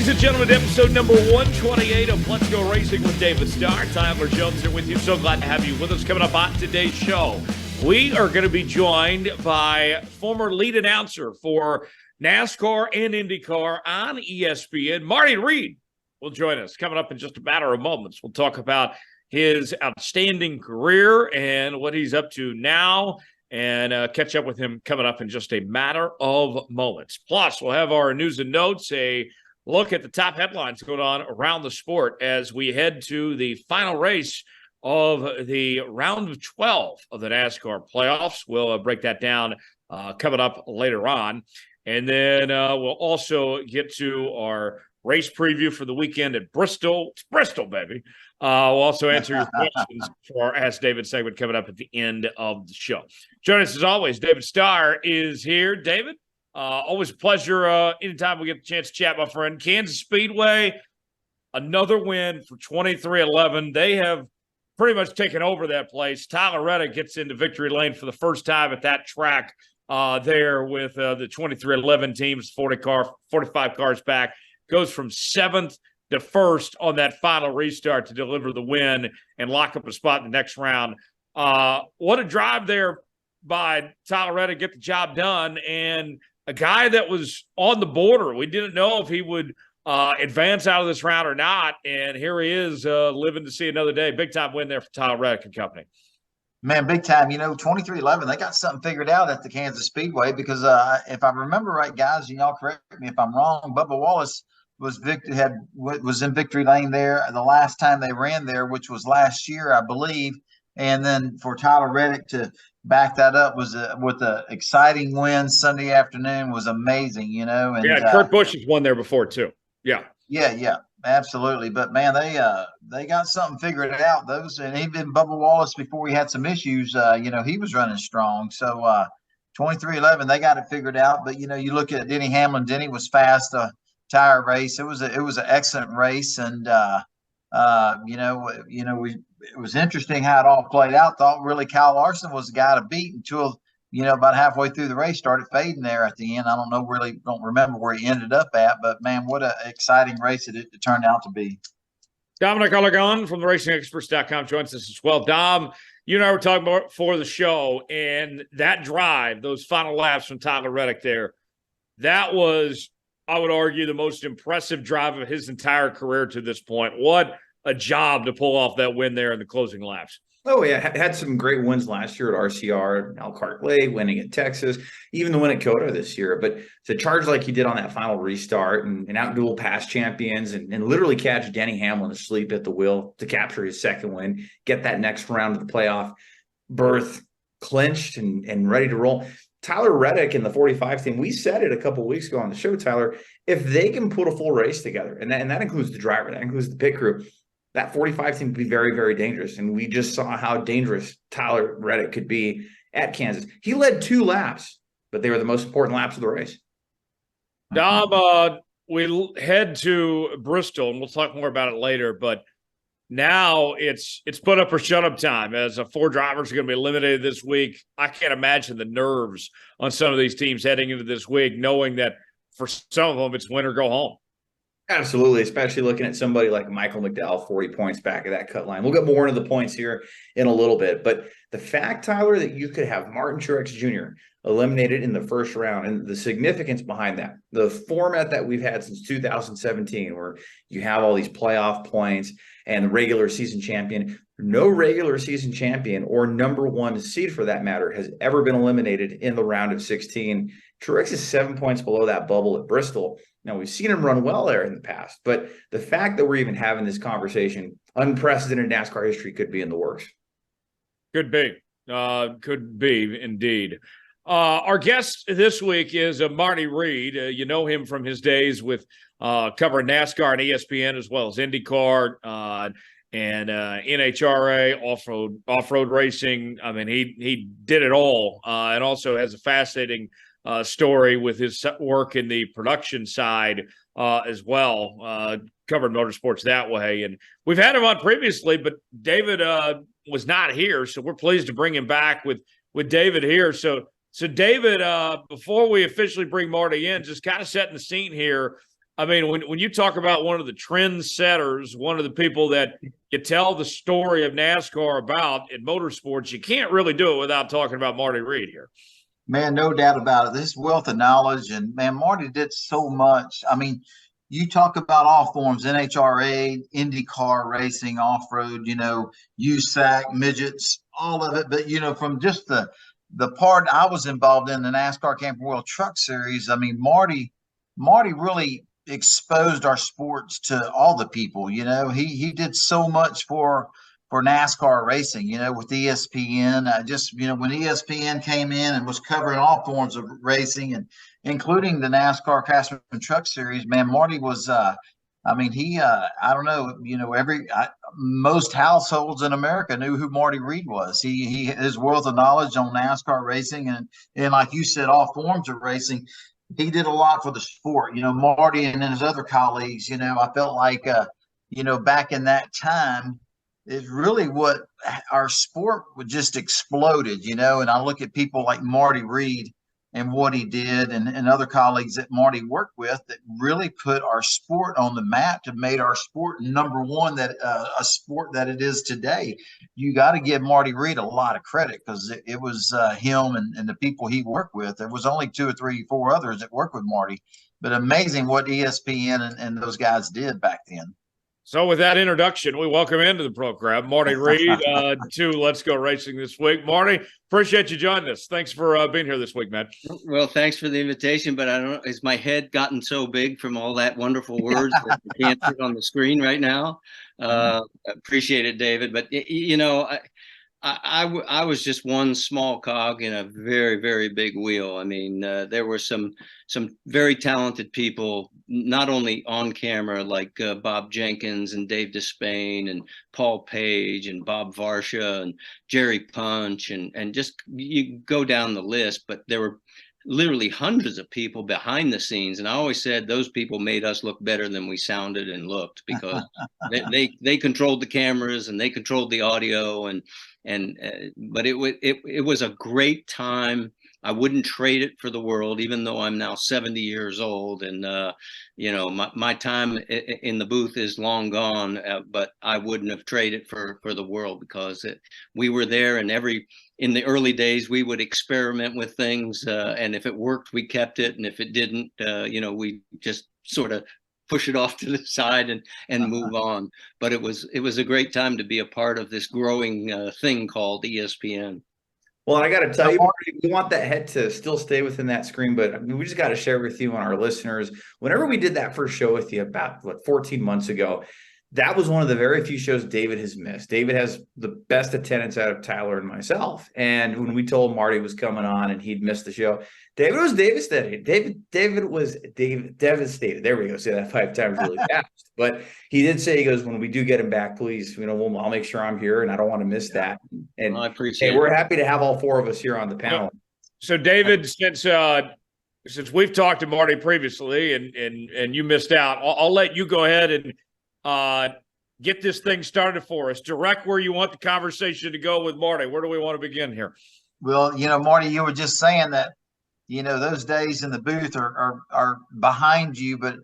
Ladies and gentlemen, episode number 128 of Let's Go Racing with David Starr. Tyler Jones here with you. So glad to have you with us. Coming up on today's show, we are going to be joined by former lead announcer for NASCAR and IndyCar on ESPN, Marty Reid will join us. Coming up in just a matter of moments, we'll talk about his outstanding career and what he's up to now, and catch up with him coming up in just a matter of moments. Plus, we'll have our news and notes, a look at the top headlines going on around the sport as we head to the final race of the round of 12 of the NASCAR playoffs. We'll break that down coming up later on. And then we'll also get to our race preview for the weekend at Bristol. It's Bristol, baby. We'll also answer your questions for our Ask David segment coming up at the end of the show. Join us as always. David Starr is here. David, always a pleasure anytime we get the chance to chat, my friend. Kansas Speedway, another win for 23-11. They have pretty much taken over that place. Tyler Reddick gets into victory lane for the first time at that track there with the 23-11 teams, 45 cars back. Goes from 7th to 1st on that final restart to deliver the win and lock up a spot in the next round. What a drive there by Tyler Reddick, get the job done, and a guy that was on the border. We didn't know if he would advance out of this round or not, and here he is living to see another day. Big-time win there for Tyler Reddick and company. Man, big time. 23-11, they got something figured out at the Kansas Speedway because if I remember right, guys, y'all correct me if I'm wrong, Bubba Wallace was in victory lane there the last time they ran there, which was last year, I believe. And then for Tyler Reddick to back that up was with an exciting win Sunday afternoon was amazing, And, yeah, Kurt Busch has won there before too. Yeah, absolutely. But man, they got something figured out. And even Bubba Wallace, before he had some issues, he was running strong. So 23-11, they got it figured out. But you look at Denny Hamlin. Denny was fast. Tire race. It was an excellent race, and it was interesting how it all played out. Thought really Kyle Larson was the guy to beat until about halfway through the race started fading there at the end. I don't remember where he ended up at, but man, what an exciting race it turned out to be. Dominic Olagon from the RacingExperts.com joins us as well. Dom, you and I were talking about before the show, and that drive, those final laps from Tyler Reddick there, that was, I would argue, the most impressive drive of his entire career to this point. What a job to pull off that win there in the closing laps. Oh, yeah. Had some great wins last year at RCR, Elkhart Lake, winning at Texas, even the win at COTA this year. But to charge like he did on that final restart and outduel past champions and literally catch Denny Hamlin asleep at the wheel to capture his second win, get that next round of the playoff berth clinched and ready to roll. Tyler Reddick and the 45 team, we said it a couple of weeks ago on the show, Tyler, if they can put a full race together, and that includes the driver, that includes the pit crew, that 45 team could be very, very dangerous. And we just saw how dangerous Tyler Reddick could be at Kansas. He led 2 laps, but they were the most important laps of the race. Dom, we head to Bristol, and we'll talk more about it later, but now it's put up or shut up time as 4 drivers are going to be eliminated this week. I can't imagine the nerves on some of these teams heading into this week, knowing that for some of them it's win or go home. Absolutely, especially looking at somebody like Michael McDowell, 40 points back of that cut line. We'll get more into the points here in a little bit. But the fact, Tyler, that you could have Martin Truex Jr. eliminated in the first round and the significance behind that, the format that we've had since 2017, where you have all these playoff points and the regular season champion, no regular season champion or number 1 seed for that matter has ever been eliminated in the round of 16. Truex is 7 points below that bubble at Bristol. Now, we've seen him run well there in the past, but the fact that we're even having this conversation, unprecedented NASCAR history, could be in the works. Could be indeed. Our guest this week is Marty Reid. You know him from his days with covering NASCAR and ESPN, as well as IndyCar and NHRA, off-road racing. I mean, he did it all, and also has a fascinating story with his work in the production side as well, covered motorsports that way. And we've had him on previously, but David was not here, so we're pleased to bring him back with David here. So David, before we officially bring Marty in, just kind of setting the scene here, I mean, when you talk about one of the trendsetters, one of the people that you tell the story of NASCAR about in motorsports, you can't really do it without talking about Marty Reid here. Man, no doubt about it. This wealth of knowledge, and man, Marty did so much. I mean, you talk about all forms, NHRA, IndyCar racing, off-road, USAC, midgets, all of it. But, from just the part I was involved in, the NASCAR Camping World Truck Series, I mean, Marty really exposed our sports to all the people. He did so much for NASCAR racing, with ESPN. When ESPN came in and was covering all forms of racing, and including the NASCAR Craftsman Truck Series, man, Marty was, I don't know, most households in America knew who Marty Reid was. His wealth of knowledge on NASCAR racing, and like you said, all forms of racing. He did a lot for the sport. Marty and his other colleagues, I felt like, back in that time, is really what our sport would just exploded, and I look at people like Marty Reid and what he did, and other colleagues that Marty worked with that really put our sport on the map, to made our sport number one, that a sport that it is today. You got to give Marty Reid a lot of credit, because it was him and the people he worked with. There was only 2 or 3, 4 others that worked with Marty, but amazing what ESPN and those guys did back then. So with that introduction, we welcome into the program Marty Reid to Let's Go Racing this week. Marty, appreciate you joining us. Thanks for being here this week, man. Well, thanks for the invitation, but I don't know, has my head gotten so big from all that wonderful words that you can't fit on the screen right now? Appreciate it, David. But, I was just one small cog in a very, very big wheel. I mean, there were some very talented people, not only on camera, like Bob Jenkins and Dave Despain and Paul Page and Bob Varsha and Jerry Punch, and just you go down the list, but there were literally hundreds of people behind the scenes. And I always said those people made us look better than we sounded and looked, because they controlled the cameras and they controlled the audio, but it was a great time. I wouldn't trade it for the world, even though I'm now 70 years old, and my time in the booth is long gone. But I wouldn't have traded for the world, because we were there, and in the early days we would experiment with things, and if it worked, we kept it, and if it didn't, we just sort of push it off to the side and move on. But it was a great time to be a part of this growing thing called ESPN. Well, I got to tell you, Marty, we want that head to still stay within that screen, but we just got to share with you and our listeners, whenever we did that first show with you about 14 months ago, that was one of the very few shows David has missed. David has the best attendance out of Tyler and myself. And when we told Marty was coming on and he'd missed the show, David was devastated. David was devastated. There we go. Say that 5 times really fast. But he did say, he goes, when we do get him back, please, I'll make sure I'm here, and I don't want to miss that. And I appreciate it. We're happy to have all 4 of us here on the panel. So David, since we've talked to Marty previously and you missed out, I'll let you go ahead and get this thing started for us. Direct where you want the conversation to go with Marty. Where do we want to begin here? Well, Marty, you were just saying that, those days in the booth are behind you, but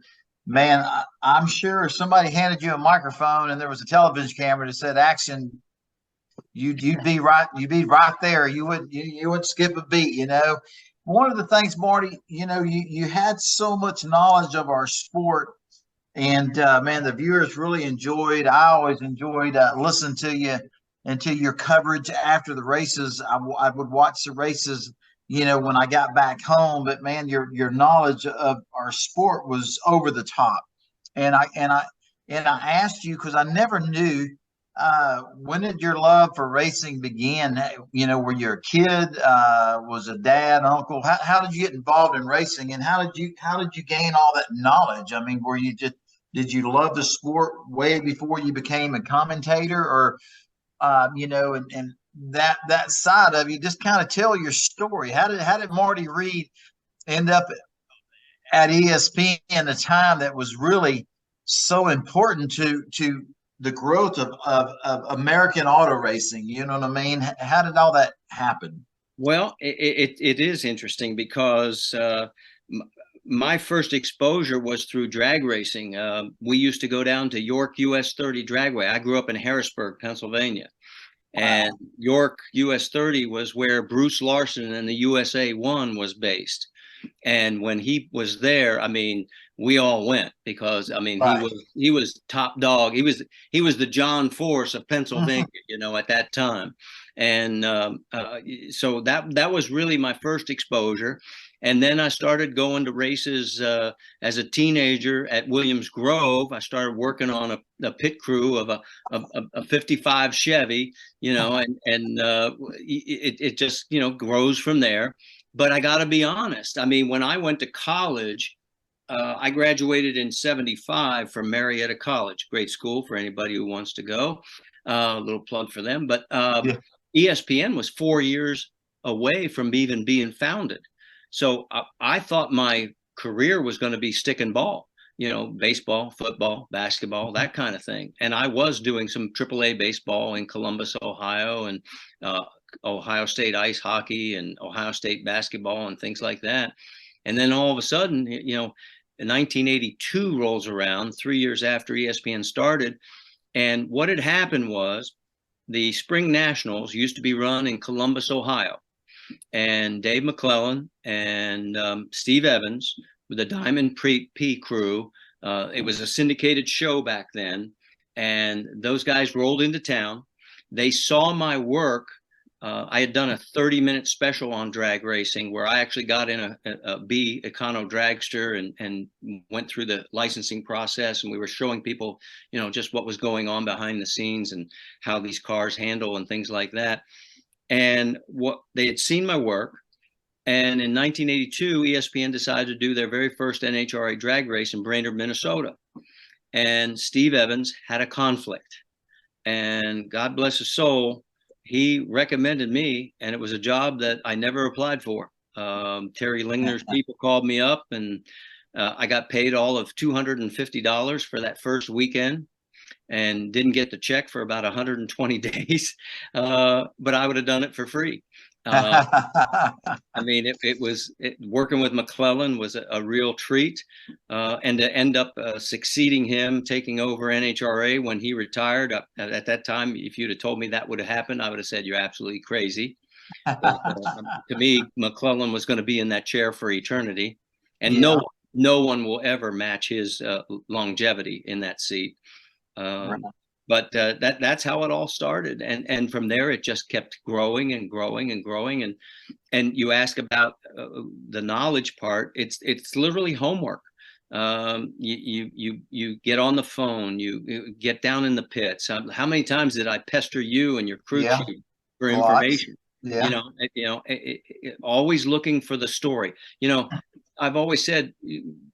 man, I'm sure if somebody handed you a microphone and there was a television camera that said action, you'd be right there. You wouldn't skip a beat. One of the things, Marty, you had so much knowledge of our sport. And man, the viewers really enjoyed. I always enjoyed listening to you and to your coverage after the races. I would watch the races, when I got back home. But man, your knowledge of our sport was over the top. And I asked you, because I never knew, when did your love for racing begin? Were you a kid? Was a dad, uncle? How did you get involved in racing, and how did you gain all that knowledge? I mean, did you love the sport way before you became a commentator, or, and that side of you? Just kind of tell your story. How did Marty Reid end up at ESPN in a time that was really so important to the growth of American auto racing? You know what I mean? How did all that happen? Well, it is interesting, because my first exposure was through drag racing. We used to go down to York US 30 Dragway. I grew up in Harrisburg, Pennsylvania. And York US 30 was where Bruce Larson and the USA 1 was based. And when he was there, I mean, we all went because I mean he was top dog. He was the John Force of Pennsylvania, you know, at that time. And so that was really my first exposure. And then I started going to races as a teenager at Williams Grove. I started working on a pit crew of a 55 Chevy, you know, and it just, you know, grows from there. But I got to be honest. I mean, when I went to college, I graduated in '75 from Marietta College, great school for anybody who wants to go. A little plug for them. But ESPN was 4 years away from even being founded. So I thought my career was going to be stick and ball, you know, baseball, football, basketball, that kind of thing. And I was doing some AAA baseball in Columbus, Ohio, and Ohio State ice hockey and Ohio State basketball and things like that. And then all of a sudden, you know, 1982 rolls around, 3 years after ESPN started. And what had happened was the Spring Nationals used to be run in Columbus, Ohio. And Dave McClellan and Steve Evans with the Diamond P crew. It was a syndicated show back then. And those guys rolled into town. They saw my work. I had done a 30-minute special on drag racing where I actually got in a B Econo dragster and went through the licensing process. And we were showing people, you know, just what was going on behind the scenes and how these cars handle and things like that. And what they had seen my work. And in 1982, ESPN decided to do their very first NHRA drag race in Brainerd, Minnesota. And Steve Evans had a conflict. And God bless his soul, he recommended me, and it was a job that I never applied for. Terry Lingner's people called me up, and I got paid all of $250 for that first weekend. And didn't get the check for about 120 days, but I would have done it for free. I mean, working with McClellan was a real treat, and to end up succeeding him, taking over NHRA when he retired. At that time, if you'd have told me that would have happened, I would have said you're absolutely crazy. But, to me, McClellan was going to be in that chair for eternity, and no one will ever match his longevity in that seat. But that's how it all started, and from there it just kept growing and growing and growing. And you ask about the knowledge part. It's literally homework. You get on the phone, you get down in the pits. How many times did I pester you and your crew chief for information? You know, always looking for the story. You know, I've always said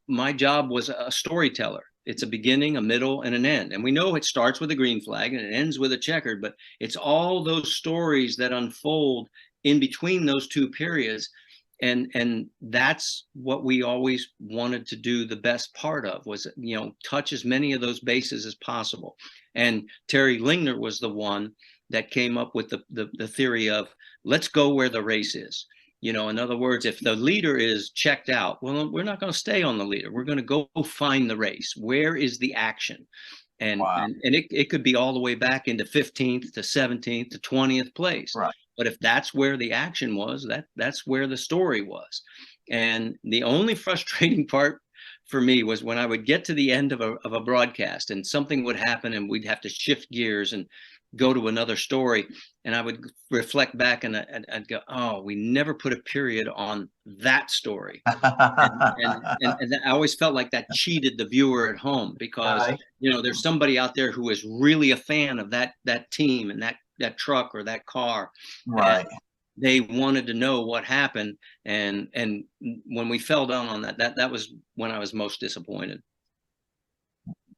my job was a storyteller. It's a beginning, a middle, and an end. And we know it starts with a green flag and it ends with a checkered, but it's all those stories that unfold in between those two periods. And that's what we always wanted to do. The best part of was, you know, touch as many of those bases as possible. And Terry Lingner was the one that came up with the theory of let's go where the race is. You know, in other words, if the leader is checked out, well, we're not going to stay on the leader. We're going to go find the race. Where is the action? And it could be all the way back into 15th to 17th to 20th place. Right. But if that's where the action was, that's where the story was. And the only frustrating part for me was when I would get to the end of a broadcast and something would happen and we'd have to shift gears and go to another story, and I would reflect back and I'd go, oh, we never put a period on that story. and I always felt like that cheated the viewer at home because, you know, there's somebody out there who is really a fan of that team and that truck or that car. Right. And they wanted to know what happened. And when we fell down on that was when I was most disappointed.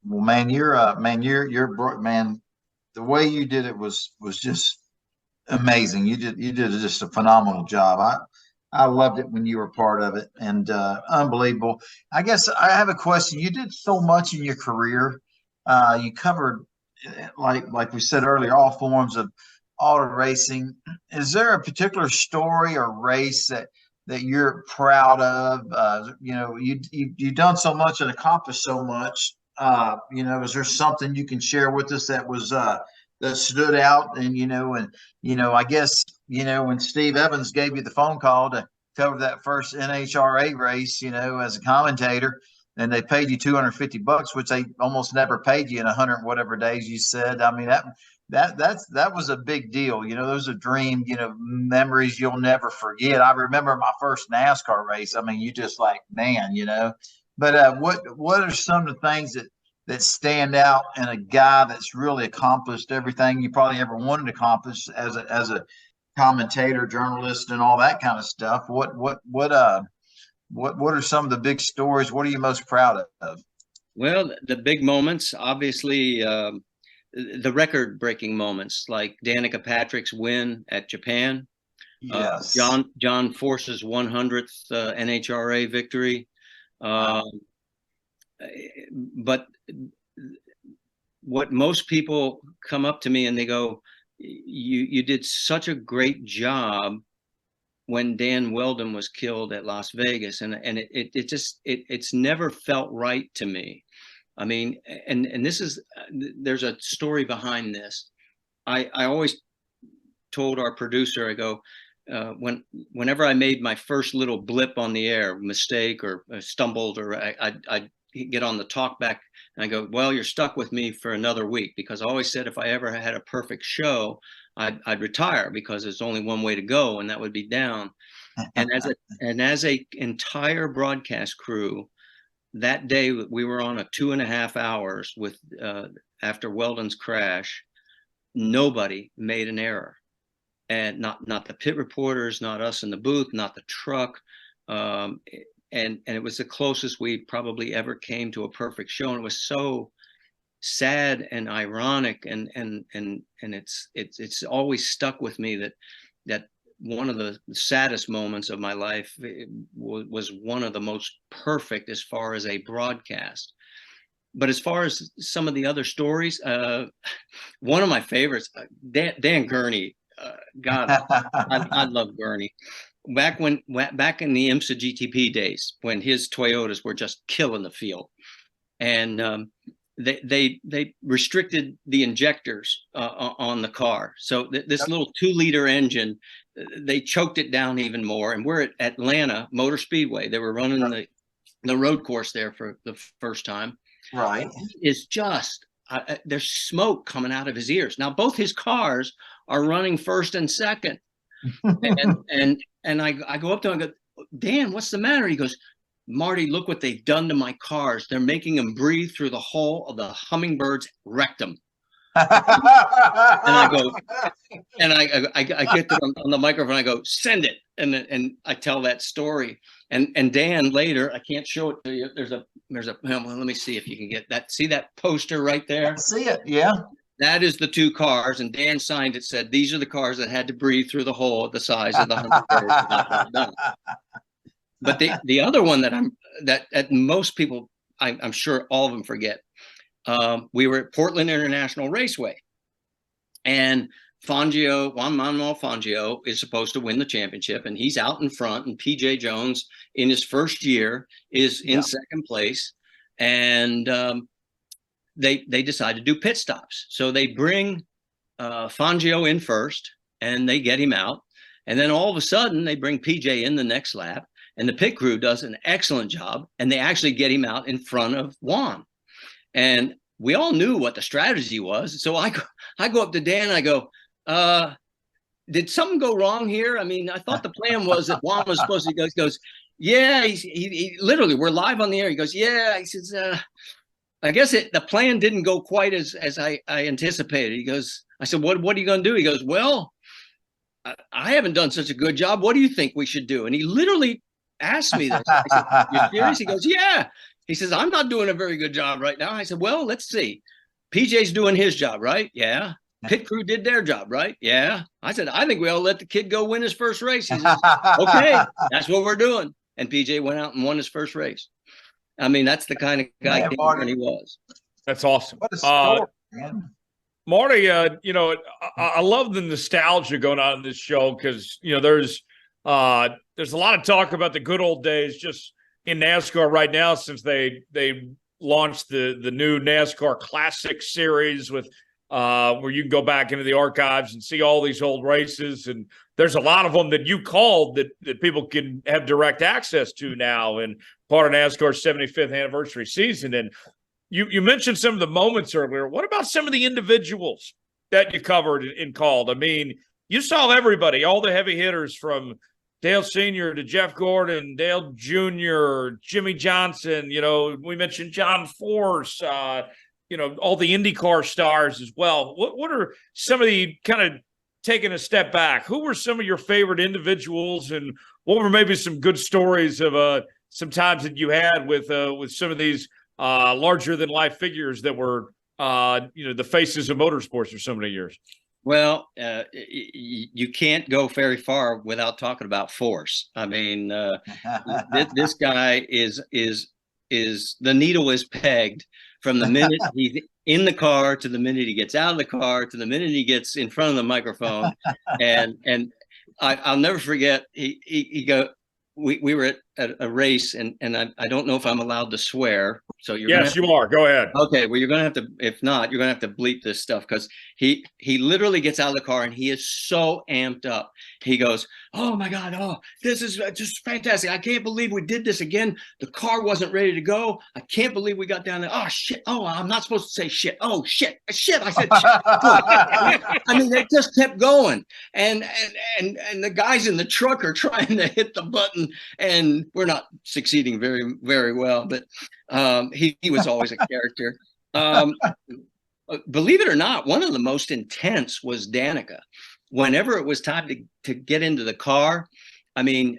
Well, man, you're the way you did it was just amazing. You did just a phenomenal job. I loved it when you were part of it, and unbelievable. I guess I have a question. You did so much in your career. You covered, like we said earlier, all forms of auto racing. Is there a particular story or race that that you're proud of? You know, you've done so much and accomplished so much. You know, is there something you can share with us that was that stood out? And I guess when Steve Evans gave you the phone call to cover that first NHRA race, as a commentator, and they paid you $250, which they almost never paid you in 100 whatever days you said. I mean, that was a big deal. Those are dream, memories you'll never forget. I remember my first NASCAR race. I mean, you just like, man, But what are some of the things that stand out in a guy that's really accomplished everything you probably ever wanted to accomplish as a commentator, journalist, and all that kind of stuff? What are some of the big stories? What are you most proud of? Well, the big moments, obviously, the record-breaking moments, like Danica Patrick's win at Japan. Yes. John Force's 100th NHRA victory. Wow. But what most people come up to me and they go, you did such a great job when Dan Weldon was killed at Las Vegas, and it's never felt right to me. I mean, and there's a story behind this. I always told our producer, I go, whenever I made my first little blip on the air, mistake or stumbled, or I'd get on the talk back and I go, well, you're stuck with me for another week, because I always said if I ever had a perfect show, I'd retire, because there's only one way to go, and that would be down. And as a entire broadcast crew, that day we were on a 2.5 hours with after Weldon's crash. Nobody made an error, and not the pit reporters, not us in the booth, not the truck. And it was the closest we probably ever came to a perfect show. And it was so sad and ironic, and it's always stuck with me that one of the saddest moments of my life was one of the most perfect as far as a broadcast. But as far as some of the other stories, one of my favorites, Dan Gurney. God, I love Gurney. Back in the IMSA GTP days, when his Toyotas were just killing the field, and they restricted the injectors on the car. So this little 2-liter engine, they choked it down even more. And we're at Atlanta Motor Speedway. They were running the road course there for the first time. Right. It's just there's smoke coming out of his ears. Now both his cars are running first and second, and I go up to him and go, Dan, what's the matter? He goes, Marty, look what they've done to my cars. They're making them breathe through the hole of the hummingbird's rectum. And I go, and I get to on the microphone. I go, send it, and I tell that story. And Dan later, I can't show it to you. There's a well, let me see if you can get that. See that poster right there? I see it. Yeah. That is the 2 cars, and Dan signed it. Said these are the cars that had to breathe through the hole the size of the hummingbird. But the other one that most people, I'm sure all of them forget. We were at Portland International Raceway, and Juan Manuel Fangio is supposed to win the championship, and he's out in front, and PJ Jones in his first year is in second place, and they decide to do pit stops. So they bring Fangio in first, and they get him out, and then all of a sudden they bring PJ in the next lap, and the pit crew does an excellent job, and they actually get him out in front of Juan. And we all knew what the strategy was. So I go up to Dan and I go, did something go wrong here? I mean, I thought the plan was that Juan was supposed to, he goes, yeah, he literally, we're live on the air. He goes, yeah, he says, I guess the plan didn't go quite as I anticipated. He goes, I said, what are you going to do? He goes, well, I haven't done such a good job. What do you think we should do? And he literally asked me this. I said, you're serious? He goes, yeah. He says, I'm not doing a very good job right now. I said, well, let's see. PJ's doing his job, right? Yeah. Pit crew did their job, right? Yeah. I said, I think we ought to let the kid go win his first race. He says, okay, that's what we're doing. And PJ went out and won his first race. I mean, that's the kind of guy he was. That's awesome. What a story, man. Marty, I love the nostalgia going on in this show, because, there's There's a lot of talk about the good old days just in NASCAR right now since they launched the new NASCAR Classic Series with where you can go back into the archives and see all these old races. And there's a lot of them that you called that people can have direct access to now and part of NASCAR's 75th anniversary season. And you mentioned some of the moments earlier. What about some of the individuals that you covered and called? I mean, you saw everybody, all the heavy hitters from Dale Sr. to Jeff Gordon, Dale Jr., Jimmy Johnson. We mentioned John Force, all the IndyCar stars as well. What are some of the kind of taking a step back? Who were some of your favorite individuals, and what were maybe some good stories of some times that you had with some of these larger than life figures that were the faces of motorsports for so many years? Well, you can't go very far without talking about Force. I mean, this guy is the needle is pegged from the minute he's in the car to the minute he gets out of the car to the minute he gets in front of the microphone. And I'll never forget. He we were at a race, and I don't know if I'm allowed to swear. So you are. Go ahead. Okay. Well, you're going to have to, if not, you're going to have to bleep this stuff, because he literally gets out of the car and he is so amped up. He goes, "Oh my God. Oh, this is just fantastic. I can't believe we did this again. The car wasn't ready to go. I can't believe we got down there. Oh shit. Oh, I'm not supposed to say shit. Oh shit. I said shit." I mean, they just kept going. And the guys in the truck are trying to hit the button, and we're not succeeding very, very well, but he was always a character. Believe it or not, one of the most intense was Danica. Whenever it was time to get into the car, I mean,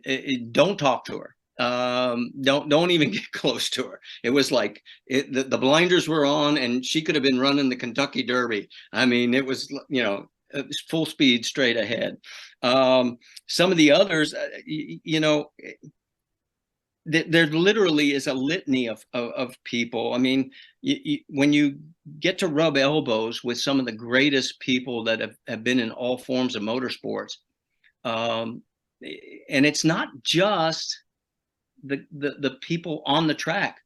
don't talk to her. Don't even get close to her. It was like the blinders were on, and she could have been running the Kentucky Derby. I mean, it was full speed straight ahead. Some of the others, there literally is a litany of people. I mean, when you get to rub elbows with some of the greatest people that have been in all forms of motorsports, and it's not just the people on the track.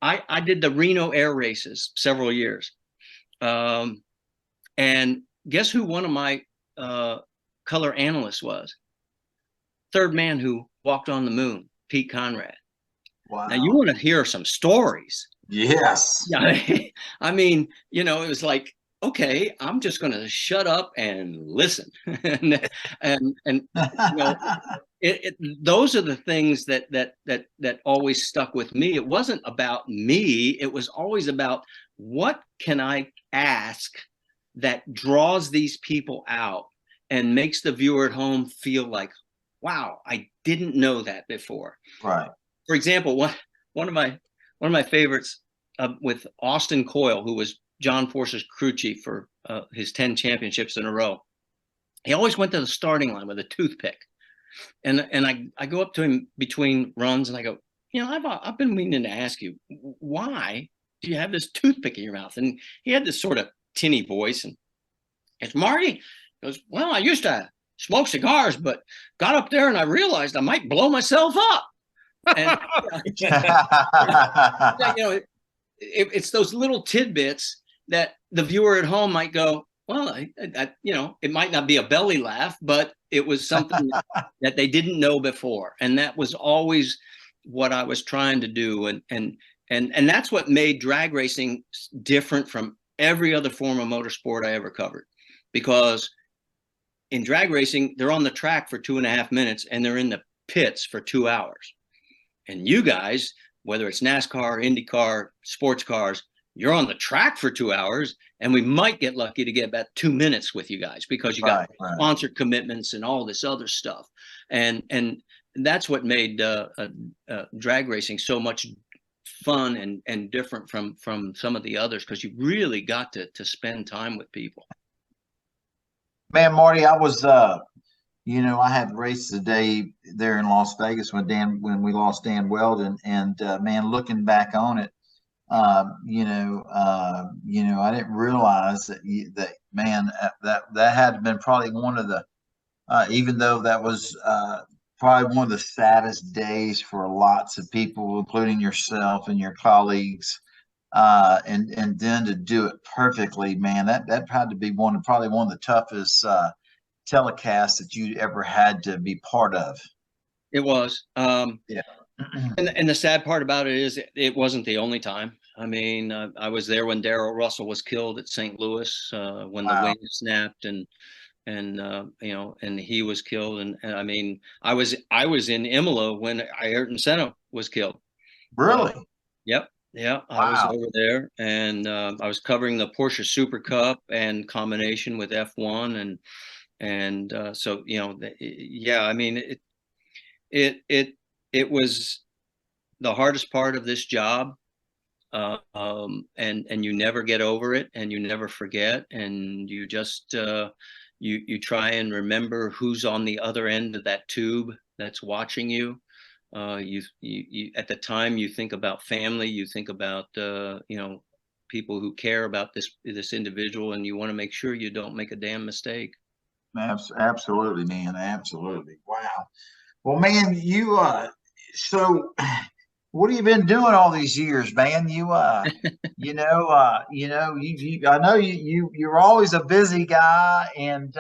I did the Reno air races several years, and guess who one of my color analysts was? Third man who walked on the moon, Pete Conrad. Wow. Now, you want to hear some stories. Yes. Yeah. I mean, it was like, okay, I'm just going to shut up and listen. and those are the things that always stuck with me. It wasn't about me. It was always about, what can I ask that draws these people out and makes the viewer at home feel like, wow, I didn't know that before. Right. For example, one of my favorites with Austin Coyle, who was John Force's crew chief for his 10 championships in a row. He always went to the starting line with a toothpick, and I go up to him between runs and I go, I've been meaning to ask you, why do you have this toothpick in your mouth? And he had this sort of tinny voice, and it's Marty. He goes, well, I used to smoke cigars, but got up there and I realized I might blow myself up. And it's those little tidbits that the viewer at home might go, well, it might not be a belly laugh, but it was something that they didn't know before. And that was always what I was trying to do. And that's what made drag racing different from every other form of motorsport I ever covered. Because in drag racing, they're on the track for 2.5 minutes and they're in the pits for 2 hours. And you guys, whether it's NASCAR, IndyCar, sports cars, you're on the track for 2 hours, and we might get lucky to get about 2 minutes with you guys because you got sponsor commitments and all this other stuff. And that's what made drag racing so much fun and different from some of the others, because you really got to spend time with people. Man, Marty, I was I had raced a day there in Las Vegas when we lost Dan Weldon, and man, looking back on it, I didn't realize that had been probably one of the, even though that was probably one of the saddest days for lots of people, including yourself and your colleagues. And then to do it perfectly, man, that had to be probably one of the toughest telecasts that you ever had to be part of. It was. Yeah. And the sad part about it is it wasn't the only time. I mean, I was there when Darrell Russell was killed at St. Louis, when the wing snapped and he was killed. And I mean, I was in Imola when Ayrton Senna was killed. Really? Yep. Yeah, Wow. I was over there, and I was covering the Porsche Super Cup and combination with F1, and so yeah. I mean, it was the hardest part of this job, and you never get over it, and you never forget, and you just you try and remember who's on the other end of that tube that's watching you. You at the time you think about family, you think about people who care about this individual, and you want to make sure you don't make a damn mistake. Absolutely, man. Absolutely. Wow. Well, man, you so what have you been doing all these years, man? I know you're always a busy guy, and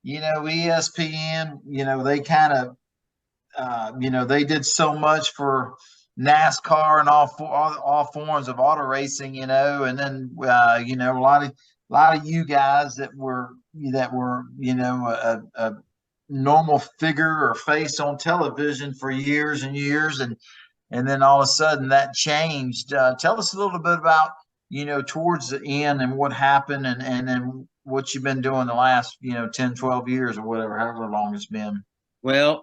ESPN, they kind of they did so much for NASCAR and all forms of auto racing, and then a lot of you guys that were a normal figure or face on television for years and years, and then all of a sudden that changed. Tell us a little bit about towards the end and what happened, and then what you've been doing the last 10, 12 years or whatever, however long it's been. Well,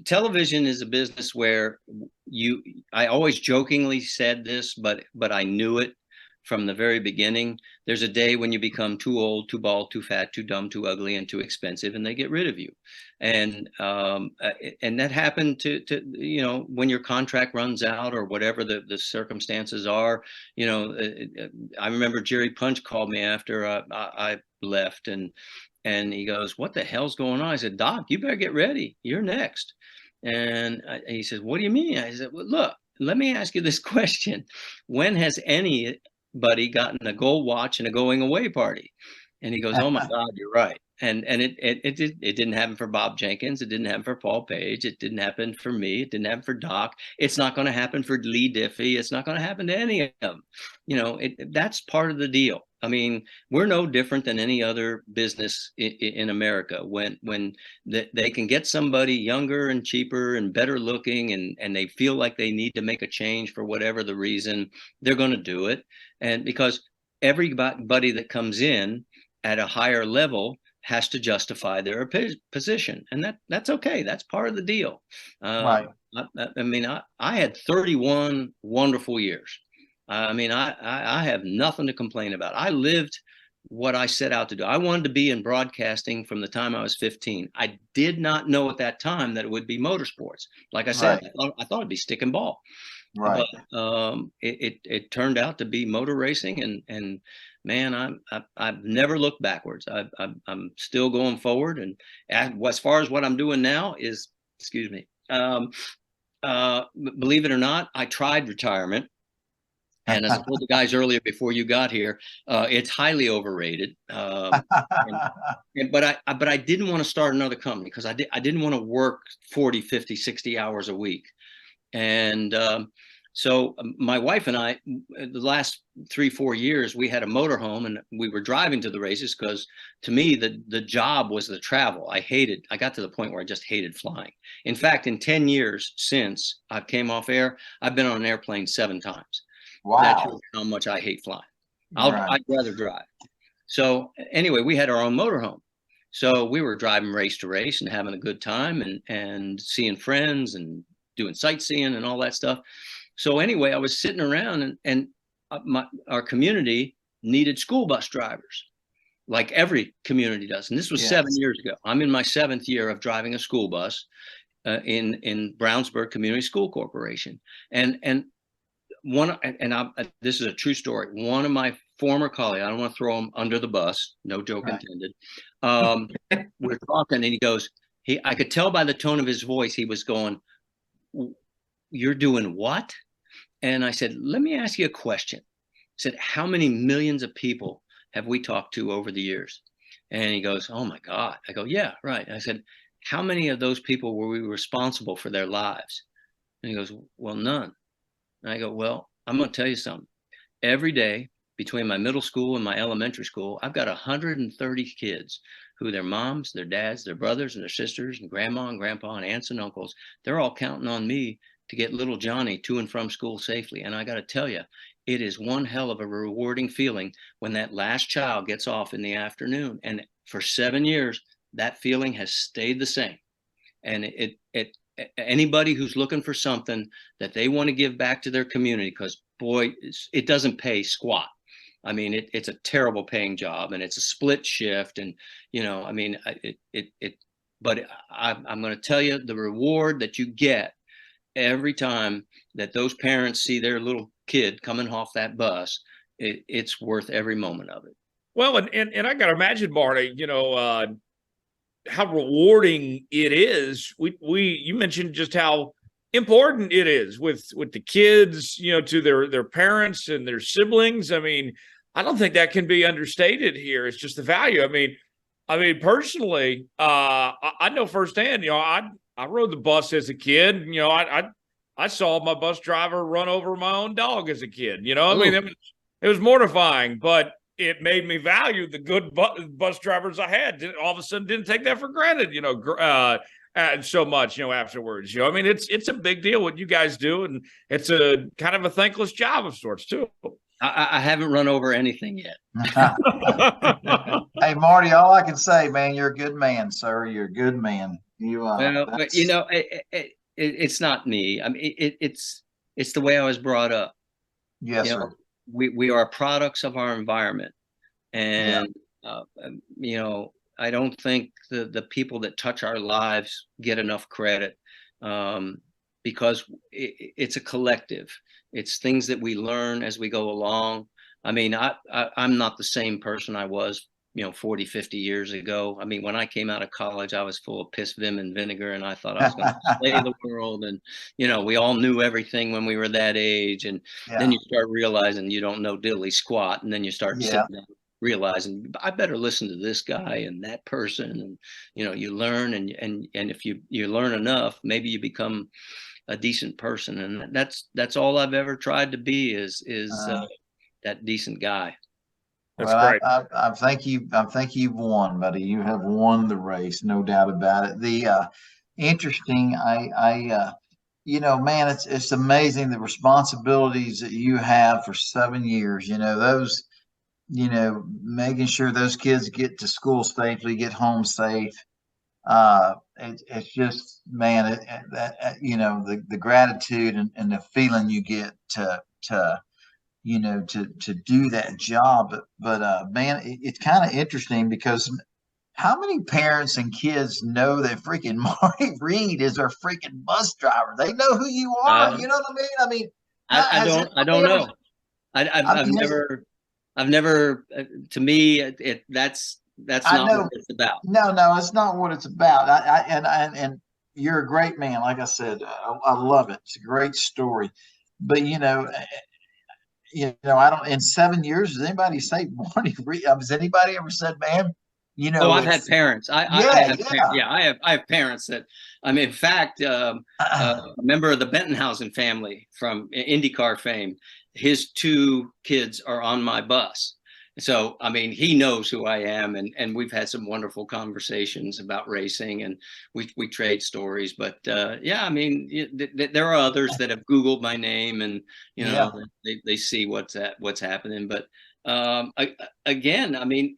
television is a business where I always jokingly said this, but I knew it from the very beginning. There's a day when you become too old, too bald, too fat, too dumb, too ugly, and too expensive, and they get rid of you. And that happened to when your contract runs out or whatever the circumstances are. I remember Jerry Punch called me after I left, and he goes, "What the hell's going on?" I said, "Doc, you better get ready. You're next." And he says, "What do you mean?" I said, "Well, look, let me ask you this question. When has anybody gotten a gold watch and a going away party?" And he goes, "Oh my God, you're right." And it didn't happen for Bob Jenkins. It didn't happen for Paul Page. It didn't happen for me. It didn't happen for Doc. It's not going to happen for Lee Diffie. It's not going to happen to any of them. That's part of the deal. I mean, we're no different than any other business in America. When they can get somebody younger and cheaper and better looking, and they feel like they need to make a change for whatever the reason, they're going to do it. And because everybody that comes in at a higher level has to justify their position, and that's okay. That's part of the deal. Right. I mean, I had 31 wonderful years. I mean, I have nothing to complain about. I lived what I set out to do. I wanted to be in broadcasting from the time I was 15. I did not know at that time that it would be motorsports. Like I said, right. I thought it'd be stick and ball. Right. But it turned out to be motor racing, and man, I've never looked backwards. I'm still going forward, and as far as what I'm doing now is, excuse me, believe it or not, I tried retirement. And as I told the guys earlier before you got here, it's highly overrated. But I didn't want to start another company because I didn't want to work 40, 50, 60 hours a week. And so my wife and I, the last 3-4 years, we had a motorhome, and we were driving to the races because to me, the job was the travel. I got to the point where I just hated flying. In fact, in 10 years since I came off air, I've been on an airplane 7 times. Wow. That's how much I hate flying. I'd rather drive. So anyway, we had our own motorhome. So we were driving race to race and having a good time and seeing friends and doing sightseeing and all that stuff. So anyway, I was sitting around and our community needed school bus drivers, like every community does. And this was 7 years ago. I'm in my 7th year of driving a school bus in Brownsburg Community School Corporation. This is a true story. One of my former colleagues, I don't want to throw him under the bus, no joke intended. We're talking, and he goes, I could tell by the tone of his voice, he was going, "You're doing what?" And I said, "Let me ask you a question." I said, "How many millions of people have we talked to over the years?" And he goes, "Oh my God." I go, "Yeah, right." And I said, "How many of those people were we responsible for their lives?" And he goes, "Well, none." And I go, "Well, I'm going to tell you something. Every day between my middle school and my elementary school, I've got 130 kids who their moms, their dads, their brothers and their sisters and grandma and grandpa and aunts and uncles, they're all counting on me to get little Johnny to and from school safely. And I got to tell you, it is one hell of a rewarding feeling when that last child gets off in the afternoon. And for 7 years, that feeling has stayed the same. And anybody who's looking for something that they want to give back to their community, because boy, it doesn't pay squat. I mean, it's a terrible paying job, and it's a split shift, and I mean, but I'm going to tell you, the reward that you get every time that those parents see their little kid coming off that bus, it's worth every moment of it. Well, and I got to imagine, Marty, how rewarding it is. You mentioned just how important it is with the kids, to their parents and their siblings. I mean, I don't think that can be understated here. It's just the value. I mean, personally, I know firsthand. I rode the bus as a kid. I saw my bus driver run over my own dog as a kid. I mean, it was mortifying, but it made me value the good bus drivers I had. All of a sudden, didn't take that for granted, so much, afterwards. I mean, it's a big deal what you guys do, and it's a kind of a thankless job of sorts too. I haven't run over anything yet. Hey, Marty, all I can say, man, you're a good man, sir. You're a good man. But it's not me. I mean, it's the way I was brought up. Yes, sir. We are products of our environment, and I don't think the people that touch our lives get enough credit, because it's a collective. It's things that we learn as we go along. I mean, I'm not the same person I was 40, 50 years ago. I mean, when I came out of college, I was full of piss, vim, and vinegar, and I thought I was going to slay the world. And, we all knew everything when we were that age. And then you start realizing you don't know diddly squat. And then you start sitting down, realizing I better listen to this guy and that person. And, you learn, and if you learn enough, maybe you become a decent person. And that's all I've ever tried to be is that decent guy. That's great. I think you've won, buddy. You have won the race, no doubt about it. The interesting, man, it's amazing the responsibilities that you have for 7 years. Those, making sure those kids get to school safely, get home safe. It's just, man, the gratitude and the feeling you get to do that job. But man, it's kind of interesting because how many parents and kids know that freaking Marty Reid is our freaking bus driver? They know who you are. You know what I mean? I don't know. I've never, to me, that's not what it's about. No, it's not what it's about. And you're a great man. Like I said, I love it. It's a great story. But I don't. In 7 years, does anybody say Marty Reid? Has anybody ever said, "Man"? I've had parents. I have parents that. I mean, in fact, a member of the Bentonhausen family from IndyCar fame, his 2 kids are on my bus. So, I mean, he knows who I am, and we've had some wonderful conversations about racing, and we trade stories. But I mean, there are others that have Googled my name, and they see what's happening. But again, I mean,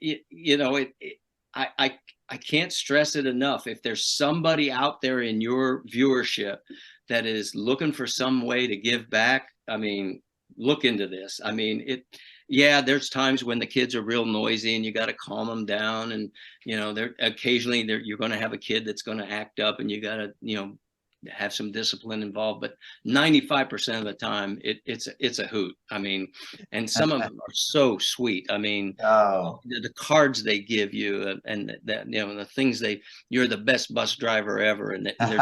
I can't stress it enough. If there's somebody out there in your viewership that is looking for some way to give back, I mean, look into this. I mean, there's times when the kids are real noisy and you got to calm them down. And, you're going to have a kid that's going to act up, and you got to, have some discipline involved, but 95% of the time it's a hoot. I mean, and some of them are so sweet. I mean, the cards they give you, and that, you know, the things you're the best bus driver ever, and they're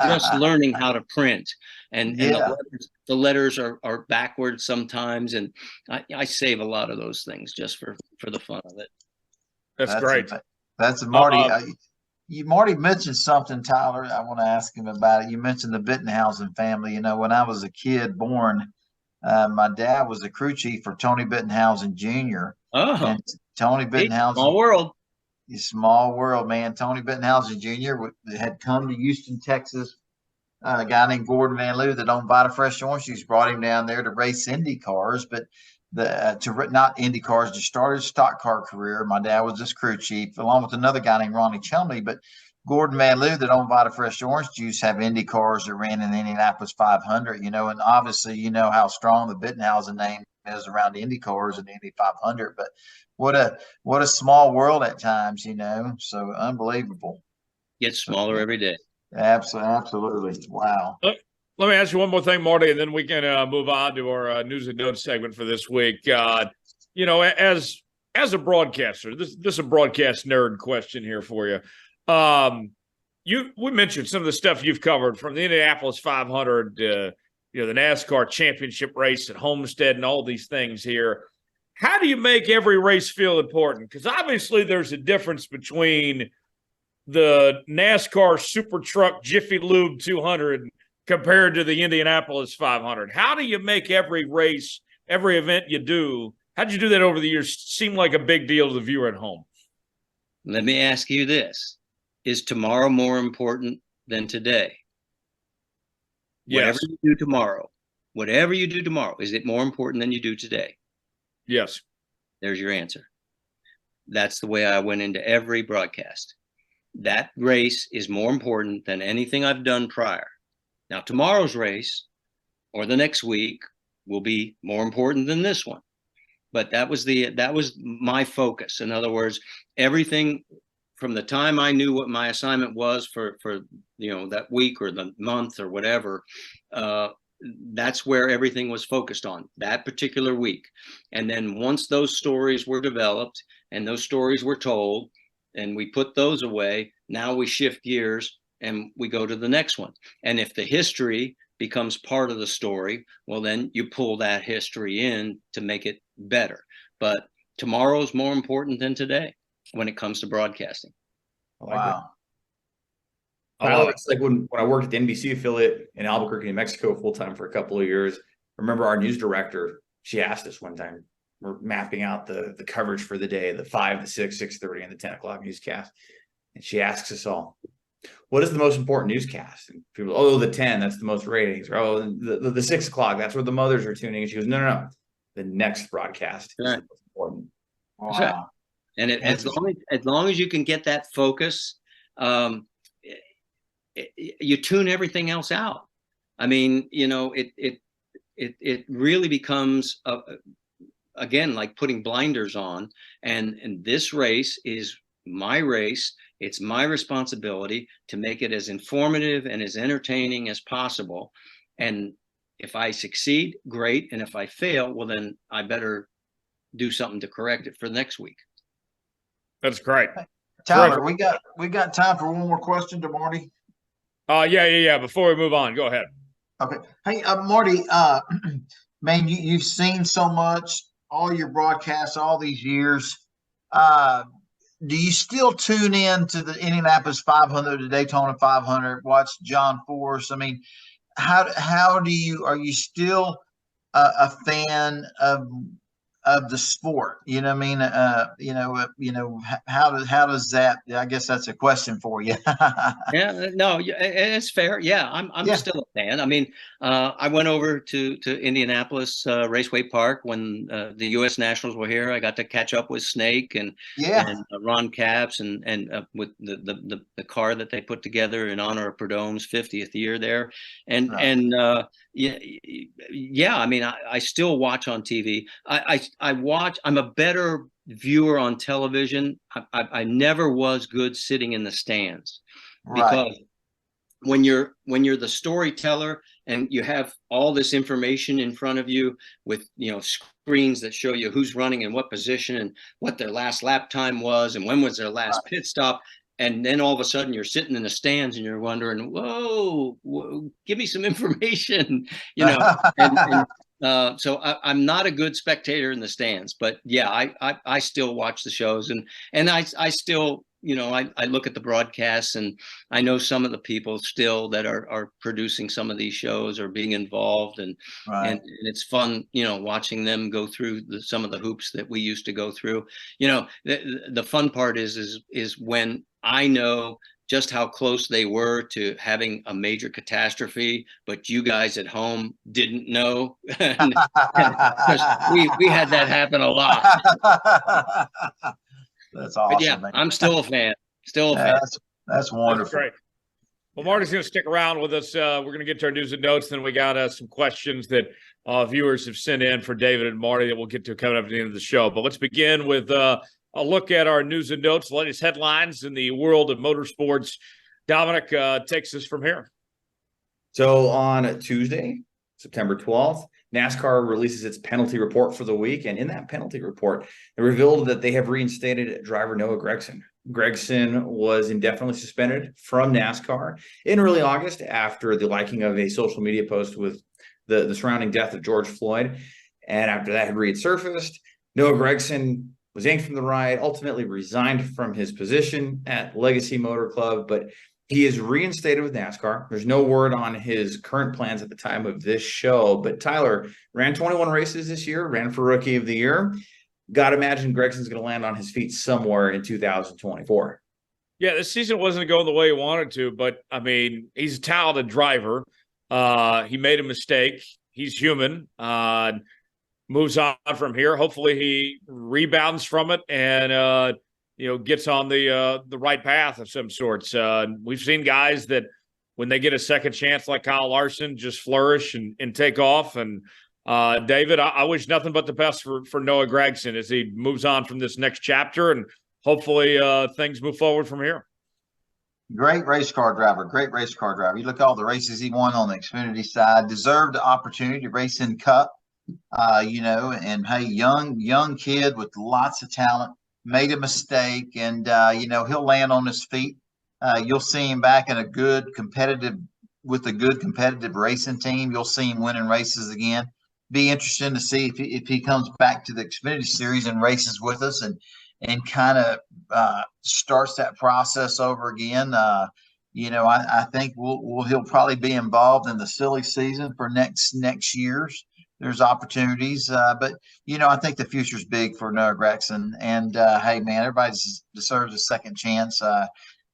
just learning how to print, and the letters are backwards sometimes, and I save a lot of those things just for the fun of it. That's great. That's Marty. Marty mentioned something, Tyler. I want to ask him about it. You mentioned the Bittenhausen family. You know, when I was a kid born, my dad was the crew chief for Tony Bittenhausen Jr. And Tony Bittenhausen. Small world. Small world, man. Tony Bittenhausen Jr. had come to Houston, Texas. A guy named Gordon Van Lew that owned Vita Fresh Orange Juice brought him down there to race Indy cars, but not Indy cars, to start his stock car career. My dad was his crew chief, along with another guy named Ronnie Chumley. But Gordon Van Lew that owned Vita Fresh Orange Juice have Indy cars that ran in the Indianapolis 500, you know, and obviously you know how strong the Bittenhausen name is around the Indy cars and the Indy 500. But what a small world at times, you know, so unbelievable. Gets smaller every day. Absolutely. Wow. Let me ask you one more thing, Marty, and then we can move on to our news and notes segment for this week. You know, as a broadcaster, this is a broadcast nerd question here for you. We mentioned some of the stuff you've covered, from the Indianapolis 500, you know, the NASCAR championship race at Homestead and all these things here. How do you make every race feel important? Because obviously there's a difference between the NASCAR Super Truck Jiffy Lube 200 compared to the Indianapolis 500. How do you make every race, every event you do, how did you do that over the years, seem like a big deal to the viewer at home? Let me ask you this. Is tomorrow more important than today? Yes. Whatever you do tomorrow, is it more important than you do today? Yes. There's your answer. That's the way I went into every broadcast. That race is more important than anything I've done prior. Now, tomorrow's race or the next week will be more important than this one. But that was my focus. In other words, everything from the time I knew what my assignment was for you know, that week or the month or whatever, that's where everything was focused on that particular week. And then once those stories were developed and those stories were told and we put those away, now we shift gears and we go to the next one. And if the history becomes part of the story, well, then you pull that history in to make it better. But tomorrow is more important than today when it comes to broadcasting. Wow. It's like when I worked at the NBC affiliate in Albuquerque, New Mexico, full-time for a couple of years. I remember our news director, she asked us one time, we're mapping out the coverage for the day, the 5, the 6, 6:30, and the 10 o'clock newscast. And she asks us all, what is the most important newscast? And people, oh, the 10, that's the most ratings. Or, oh, the 6 o'clock, that's where the mothers are tuning. And she goes, no. The next broadcast is the most important. Wow. Right. And as long as you can get that focus, you tune everything else out. I mean, you know, it really becomes again like putting blinders on. And this race is my race. It's my responsibility to make it as informative and as entertaining as possible. And if I succeed, great. And if I fail, well, then I better do something to correct it for next week. That's great. Tyler, we got time for one more question to Marty. Yeah. Before we move on, go ahead. Okay. Hey, Marty, man, you've seen so much, all your broadcasts, all these years. Do you still tune in to the Indianapolis 500, the Daytona 500, watch John Force? I mean, are you still a fan of the sport? You know what I mean? How does that, I guess that's a question for you. Yeah, no, it's fair. Yeah, I'm still a fan. I mean, I went over to Indianapolis Raceway Park when the U.S. Nationals were here. I got to catch up with Snake and Ron Capps and with the car that they put together in honor of Prudhomme's 50th year there. And yeah, I mean, I still watch on TV. I watch. I'm a better viewer on television. I never was good sitting in the stands because when you're the storyteller and you have all this information in front of you with, you know, screens that show you who's running in what position and what their last lap time was and when was their last pit stop, and then all of a sudden you're sitting in the stands and you're wondering, whoa, give me some information, you know. So I'm not a good spectator in the stands, but yeah, I still watch the shows, and I still, you know, I look at the broadcasts, and I know some of the people still that are producing some of these shows or being involved, and it's fun, you know, watching them go through some of the hoops that we used to go through. You know, the fun part is when I know just how close they were to having a major catastrophe, but you guys at home didn't know. Because we had that happen a lot. That's awesome. But yeah, man. I'm still a fan. Still a fan. That's wonderful. That's great. Well, Marty's going to stick around with us. We're going to get to our news and notes. Then we got some questions that viewers have sent in for David and Marty that we'll get to coming up at the end of the show. But let's begin with a look at our news and notes, the latest headlines in the world of motorsports. Dominic takes us from here. So on Tuesday, September 12th, NASCAR releases its penalty report for the week. And in that penalty report, it revealed that they have reinstated driver Noah Gragson. Gragson was indefinitely suspended from NASCAR in early August after the liking of a social media post with the surrounding death of George Floyd. And after that had resurfaced, Noah Gragson was yanked from the ride, ultimately resigned from his position at Legacy Motor Club, but he is reinstated with NASCAR. There's no word on his current plans at the time of this show, but Tyler ran 21 races this year, ran for Rookie of the Year. Got to imagine Gregson's going to land on his feet somewhere in 2024. Yeah, this season wasn't going the way he wanted to, but, I mean, he's a talented driver. He made a mistake. He's human. Moves on from here. Hopefully he rebounds from it and gets on the right path of some sorts. We've seen guys that when they get a second chance like Kyle Larson just flourish and take off. And David, I wish nothing but the best for Noah Gragson as he moves on from this next chapter, and hopefully things move forward from here. Great race car driver. You look at all the races he won on the Xfinity side, deserved the opportunity to race in Cup. And hey, young kid with lots of talent, made a mistake, and he'll land on his feet. You'll see him back in a good competitive racing team. You'll see him winning races again. Be interesting to see if he comes back to the Xfinity Series and races with us and kind of starts that process over again. I think he'll probably be involved in the silly season for next year's. There's opportunities, but I think the future's big for Noah Gragson. And hey, man, everybody deserves a second chance.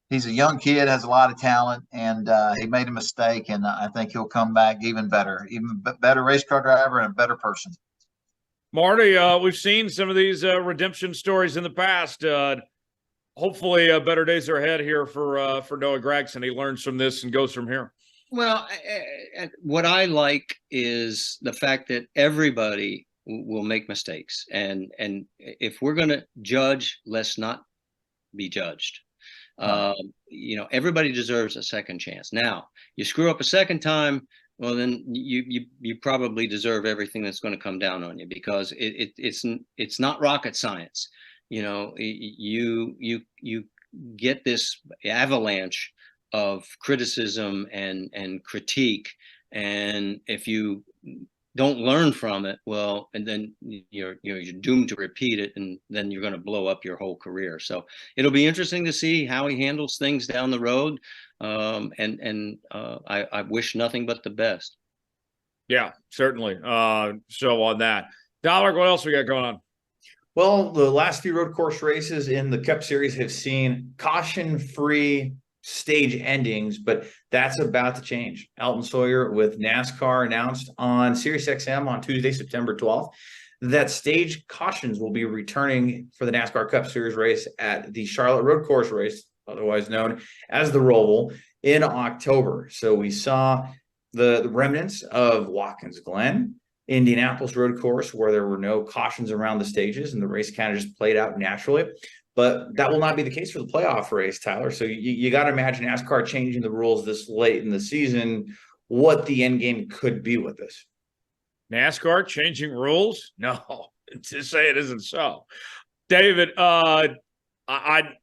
He's a young kid, has a lot of talent, and he made a mistake, and I think he'll come back even better race car driver and a better person. Marty, we've seen some of these redemption stories in the past. Hopefully, better days are ahead here for Noah Gragson. He learns from this and goes from here. Well, what I like is the fact that everybody will make mistakes, and if we're going to judge, let's not be judged. Everybody deserves a second chance. Now, you screw up a second time, well, then you probably deserve everything that's going to come down on you, because it's not rocket science. You get this avalanche of criticism and critique, and if you don't learn from it, well, and then you're doomed to repeat it, and then you're going to blow up your whole career. So it'll be interesting to see how he handles things down the road. I wish nothing but the best. Yeah, certainly. So on that, Dollar, what else we got going on? Well, the last few road course races in the Cup Series have seen caution-free stage endings, but that's about to change. Alton Sawyer with NASCAR announced on SiriusXM on Tuesday, September 12th, that stage cautions will be returning for the NASCAR Cup Series race at the Charlotte Road Course race, otherwise known as the ROVAL, in October. So we saw the remnants of Watkins Glen, Indianapolis Road Course, where there were no cautions around the stages and the race kind of just played out naturally. But that will not be the case for the playoff race, Tyler. So you got to imagine NASCAR changing the rules this late in the season, what the end game could be with this. NASCAR changing rules? No, to say it isn't so. David, I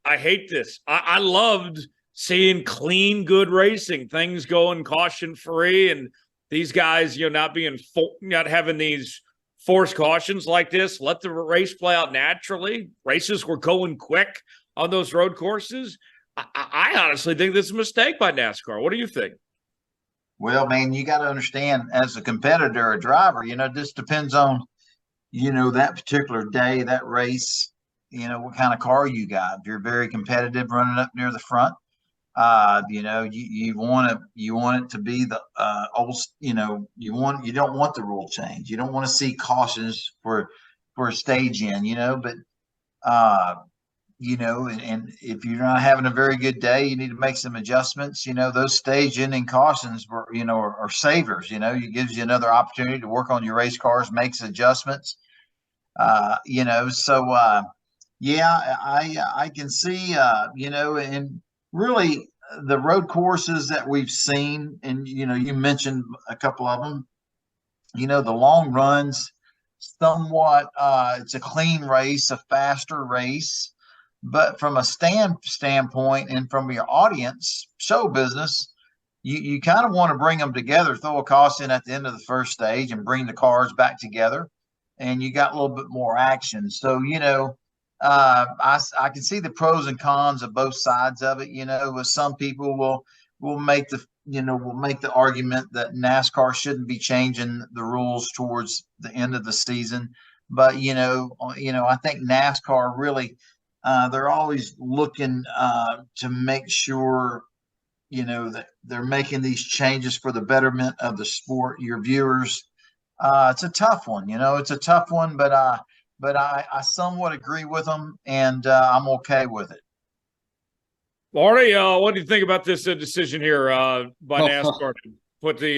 hate this. I loved seeing clean, good racing, things going caution free, and these guys, not having these forced cautions like this. Let the race play out naturally. Races were going quick on those road courses. I honestly think this is a mistake by NASCAR. What do you think? Well, man, you got to understand, as a competitor, a driver, this depends on, that particular day, that race, what kind of car you got. If you're very competitive running up near the front, you want it to be the old, you don't want the rule change. You don't want to see cautions for a stage in, but and if you're not having a very good day, you need to make some adjustments. Those stage ending cautions were, are savers. It gives you another opportunity to work on your race cars, makes adjustments. Yeah, I can see, and really the road courses that we've seen, and you mentioned a couple of them. The long runs, somewhat, it's a clean race, a faster race. But from a standpoint and from your audience, show business, you kind of want to bring them together, throw a caution at the end of the first stage and bring the cars back together. And you got a little bit more action. So, I can see the pros and cons of both sides of it. With some people will make the argument that NASCAR shouldn't be changing the rules towards the end of the season. But, I think NASCAR really, they're always looking to make sure, that they're making these changes for the betterment of the sport. Your viewers, it's a tough one. It's a tough one, but I somewhat agree with them, and I'm okay with it. Marty, what do you think about this decision here by NASCAR to put the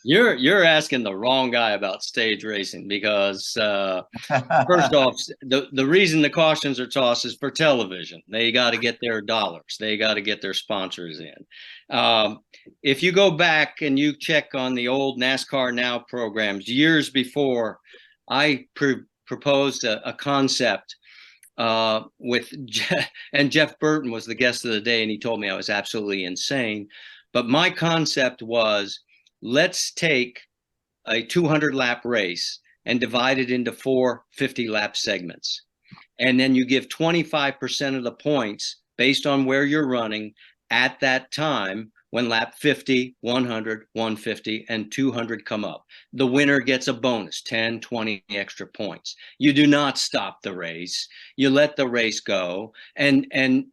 You're asking the wrong guy about stage racing, because first off, the reason the cautions are tossed is for television. They got to get their dollars. They got to get their sponsors in. If you go back and you check on the old NASCAR Now programs years before, I proposed a concept with and Jeff Burton was the guest of the day, and he told me I was absolutely insane. But my concept was, let's take a 200-lap race and divide it into 4 50-lap segments. And then you give 25% of the points based on where you're running at that time when lap 50, 100, 150, and 200 come up. The winner gets a bonus, 10, 20 extra points. You do not stop the race. You let the race go. And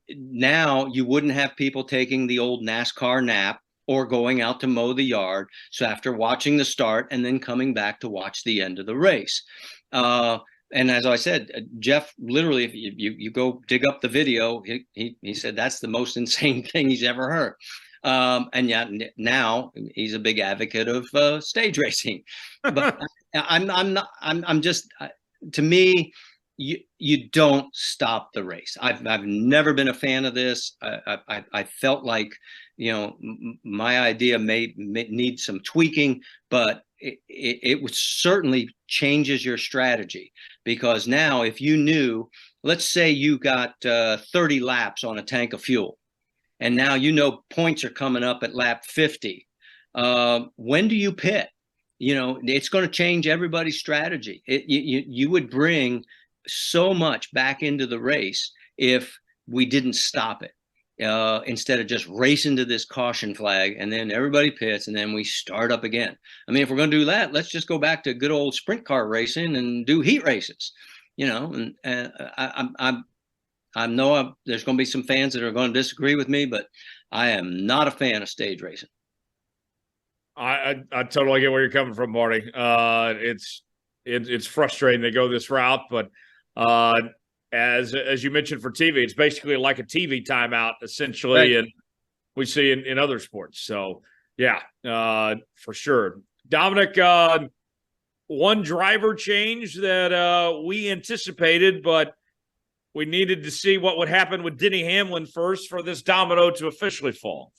now you wouldn't have people taking the old NASCAR nap or going out to mow the yard. So after watching the start and then coming back to watch the end of the race. And as I said, Jeff, literally, if you go dig up the video, he said that's the most insane thing he's ever heard. And yet now he's a big advocate of stage racing. But I'm just, to me, you don't stop the race. I've never been a fan of this. I felt like, my idea may need some tweaking, but it would certainly changes your strategy, because now if you knew, let's say you got 30 laps on a tank of fuel, and now points are coming up at lap 50. When do you pit? It's going to change everybody's strategy. You would bring so much back into the race if we didn't stop it. Instead of just racing to this caution flag and then everybody pits and then we start up again. I mean, if we're going to do that, let's just go back to good old sprint car racing and do heat races, and I know there's going to be some fans that are going to disagree with me, but I am not a fan of stage racing. I totally get where you're coming from, Marty. It's frustrating to go this route, but as you mentioned for TV, it's basically like a TV timeout essentially, right. And we see in other sports. So yeah, for sure. Dominic, one driver change that we anticipated, but we needed to see what would happen with Denny Hamlin first for this domino to officially fall.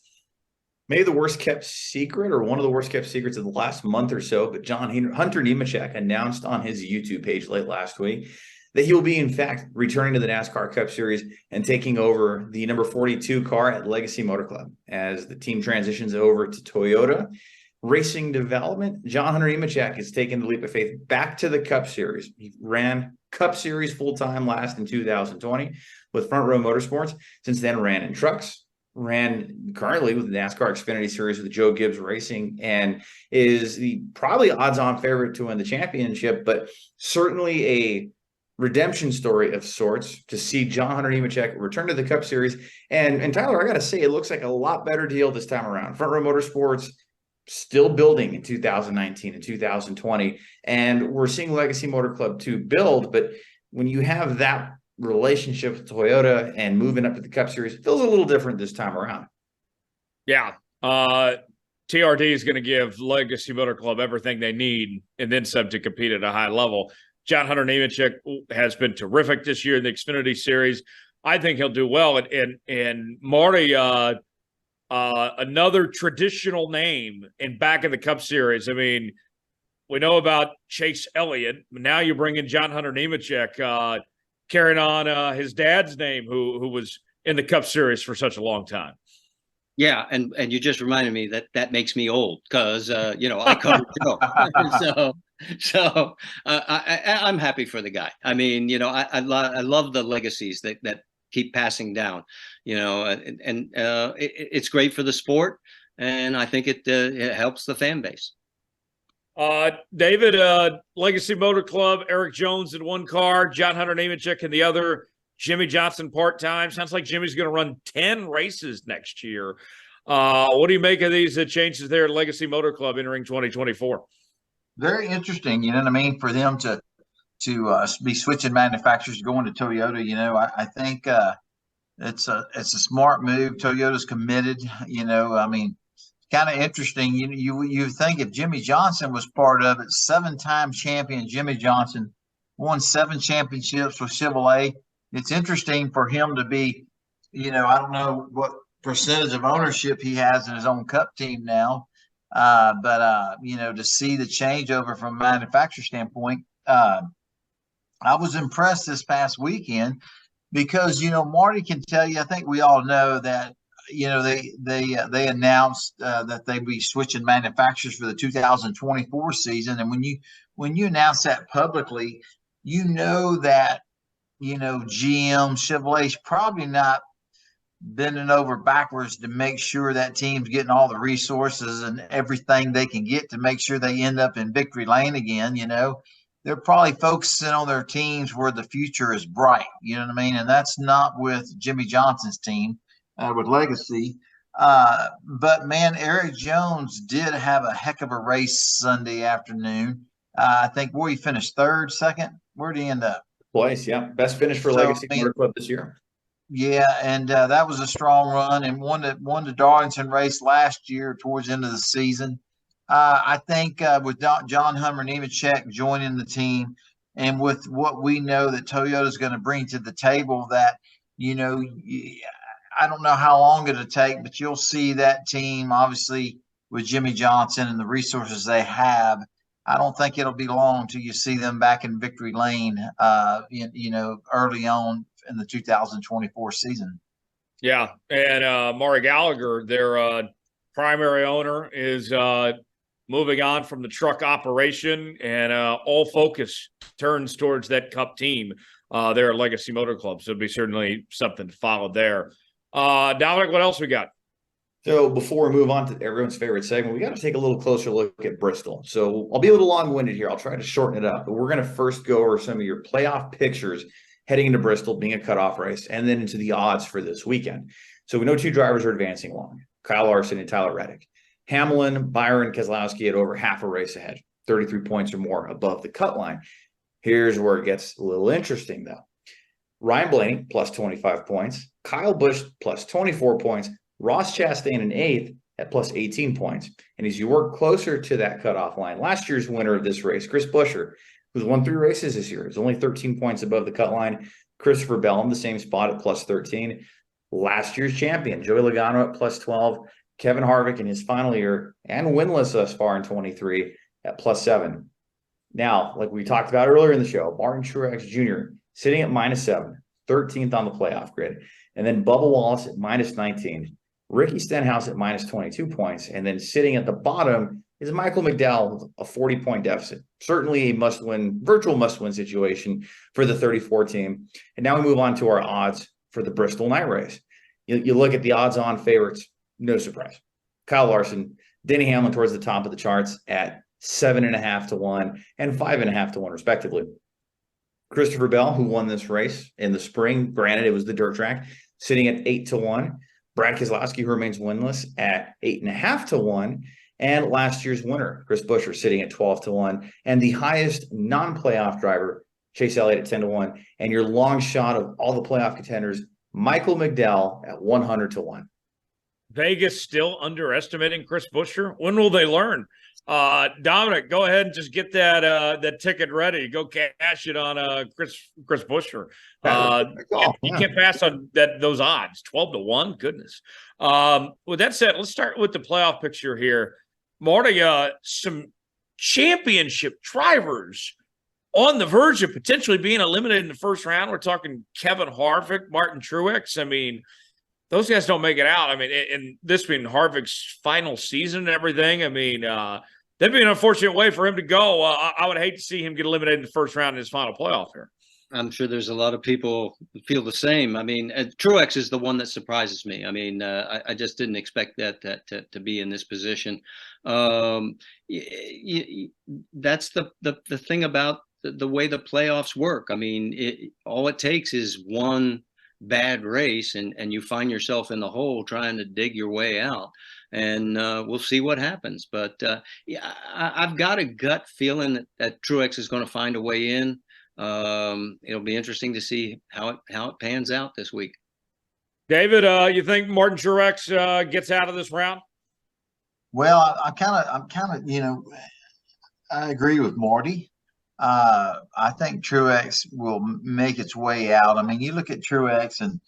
Maybe the worst kept secret, or one of the worst kept secrets of the last month or so, but Hunter Nemecheck announced on his YouTube page late last week that he will be, in fact, returning to the NASCAR Cup Series and taking over the number 42 car at Legacy Motor Club as the team transitions over to Toyota Racing Development. John Hunter Nemecheck has taken the leap of faith back to the Cup Series. He ran Cup Series full-time last in 2020 with Front Row Motorsports. Since then, ran in trucks, ran currently with the NASCAR Xfinity Series with Joe Gibbs Racing, and is the probably odds-on favorite to win the championship, but certainly a redemption story of sorts to see John Hunter Nemecheck return to the Cup Series. And Tyler, I got to say, it looks like a lot better deal this time around. Front Row Motorsports still building in 2019 and 2020, and we're seeing Legacy Motor Club 2 build, but when you have that relationship with Toyota and moving up to the Cup Series, it feels a little different this time around. Yeah. TRD is going to give Legacy Motor Club everything they need and then some to compete at a high level. John Hunter Nemecheck has been terrific this year in the Xfinity Series. I think he'll do well. And Marty, another traditional name back in the Cup Series. I mean, we know about Chase Elliott. Now you bring in John Hunter Nemecheck, carrying on his dad's name, who was in the Cup Series for such a long time. Yeah, and you just reminded me that makes me old because I covered Joe. so I'm happy for the guy. I mean, I love the legacies that keep passing down. It's great for the sport, and I think it helps the fan base. David, Legacy Motor Club, Eric Jones in one car, John Hunter Nemecheck in the other, Jimmy Johnson part-time. Sounds like Jimmy's going to run 10 races next year. What do you make of these changes there at Legacy Motor Club entering 2024? Very interesting, you know what I mean, for them to be switching manufacturers going to Toyota. I think it's a smart move. Toyota's committed, I mean, kind of interesting. You think if Jimmy Johnson was part of it, 7-time champion Jimmy Johnson won 7 championships with Chevrolet. It's interesting for him to be, I don't know what percentage of ownership he has in his own Cup team now, but to see the changeover from a manufacturer standpoint, I was impressed this past weekend because Marty can tell you. I think we all know that they announced that they'd be switching manufacturers for the 2024 season, and when you announce that publicly, that GM, Chevrolet's probably not bending over backwards to make sure that team's getting all the resources and everything they can get to make sure they end up in victory lane again. They're probably focusing on their teams where the future is bright. You know what I mean? And that's not with Jimmy Johnson's team, with Legacy. But man, Eric Jones did have a heck of a race Sunday afternoon. I think where he finished third, second. Where'd he end up? Place, yeah. Best finish for Legacy Motor Club this year. Yeah, and that was a strong run, and won the Darlington race last year towards the end of the season. I think with John Hunter Nemecheck joining the team, and with what we know that Toyota is going to bring to the table, that I don't know how long it'll take, but you'll see that team obviously with Jimmy Johnson and the resources they have. I don't think it'll be long till you see them back in victory lane, early on in the 2024 season. Yeah, and Maury Gallagher, their primary owner, is moving on from the truck operation, and all focus turns towards that Cup team there at Legacy Motor Club. So it'll be certainly something to follow there. Dominic, what else we got? So before we move on to everyone's favorite segment, we got to take a little closer look at Bristol. So I'll be a little long-winded here. I'll try to shorten it up, but we're going to first go over some of your playoff pictures heading into Bristol, being a cutoff race, and then into the odds for this weekend. So we know 2 drivers are advancing along, Kyle Larson and Tyler Reddick. Hamlin, Byron Keselowski at over half a race ahead, 33 points or more above the cut line. Here's where it gets a little interesting, though. Ryan Blaney, plus 25 points. Kyle Busch, plus 24 points. Ross Chastain in 8th at plus 18 points. And as you work closer to that cutoff line, last year's winner of this race, Chris Buescher, who's won 3 races this year, is only 13 points above the cut line. Christopher Bell in the same spot at plus 13. Last year's champion, Joey Logano at plus 12. Kevin Harvick in his final year and winless thus far in 23 at plus 7. Now, like we talked about earlier in the show, Martin Truex Jr. sitting at -7, 13th on the playoff grid. And then Bubba Wallace at -19. Ricky Stenhouse at -22 points. And then sitting at the bottom is Michael McDowell with a 40-point deficit. Certainly a must-win, virtual must-win situation for the 34 team. And now we move on to our odds for the Bristol night race. You look at the odds-on favorites, no surprise. Kyle Larson, Denny Hamlin towards the top of the charts at 7.5 to 1 and 5.5 to 1, respectively. Christopher Bell, who won this race in the spring, granted it was the dirt track, sitting at 8 to 1. Brad Keselowski, who remains winless, at 8.5 to 1. And last year's winner, Chris Buescher, sitting at 12 to 1. And the highest non-playoff driver, Chase Elliott, at 10 to 1. And your long shot of all the playoff contenders, Michael McDowell, at 100 to 1. Vegas still underestimating Chris Buescher. When will they learn? Dominic, go ahead and just get that ticket ready. Go cash it on Chris Buescher. You can't pass on those odds. 12 to 1. Goodness. With that said, let's start with the playoff picture here. Marty, some championship drivers on the verge of potentially being eliminated in the first round. We're talking Kevin Harvick, Martin Truex. I mean, those guys don't make it out. I mean, and this being Harvick's final season and everything, I mean, that'd be an unfortunate way for him to go. I would hate to see him get eliminated in the first round in his final playoff here. I'm sure there's a lot of people who feel the same. I mean, Truex is the one that surprises me. I mean, I just didn't expect that to be in this position. That's the thing about the way the playoffs work. I mean, all it takes is one bad race and you find yourself in the hole trying to dig your way out, and we'll see what happens. But yeah, I've got a gut feeling that Truex is going to find a way in. It'll be interesting to see how it pans out this week. David, you think Martin Truex gets out of this round? Well, I'm kind of, I agree with Marty. I think Truex will make its way out. I mean, you look at Truex and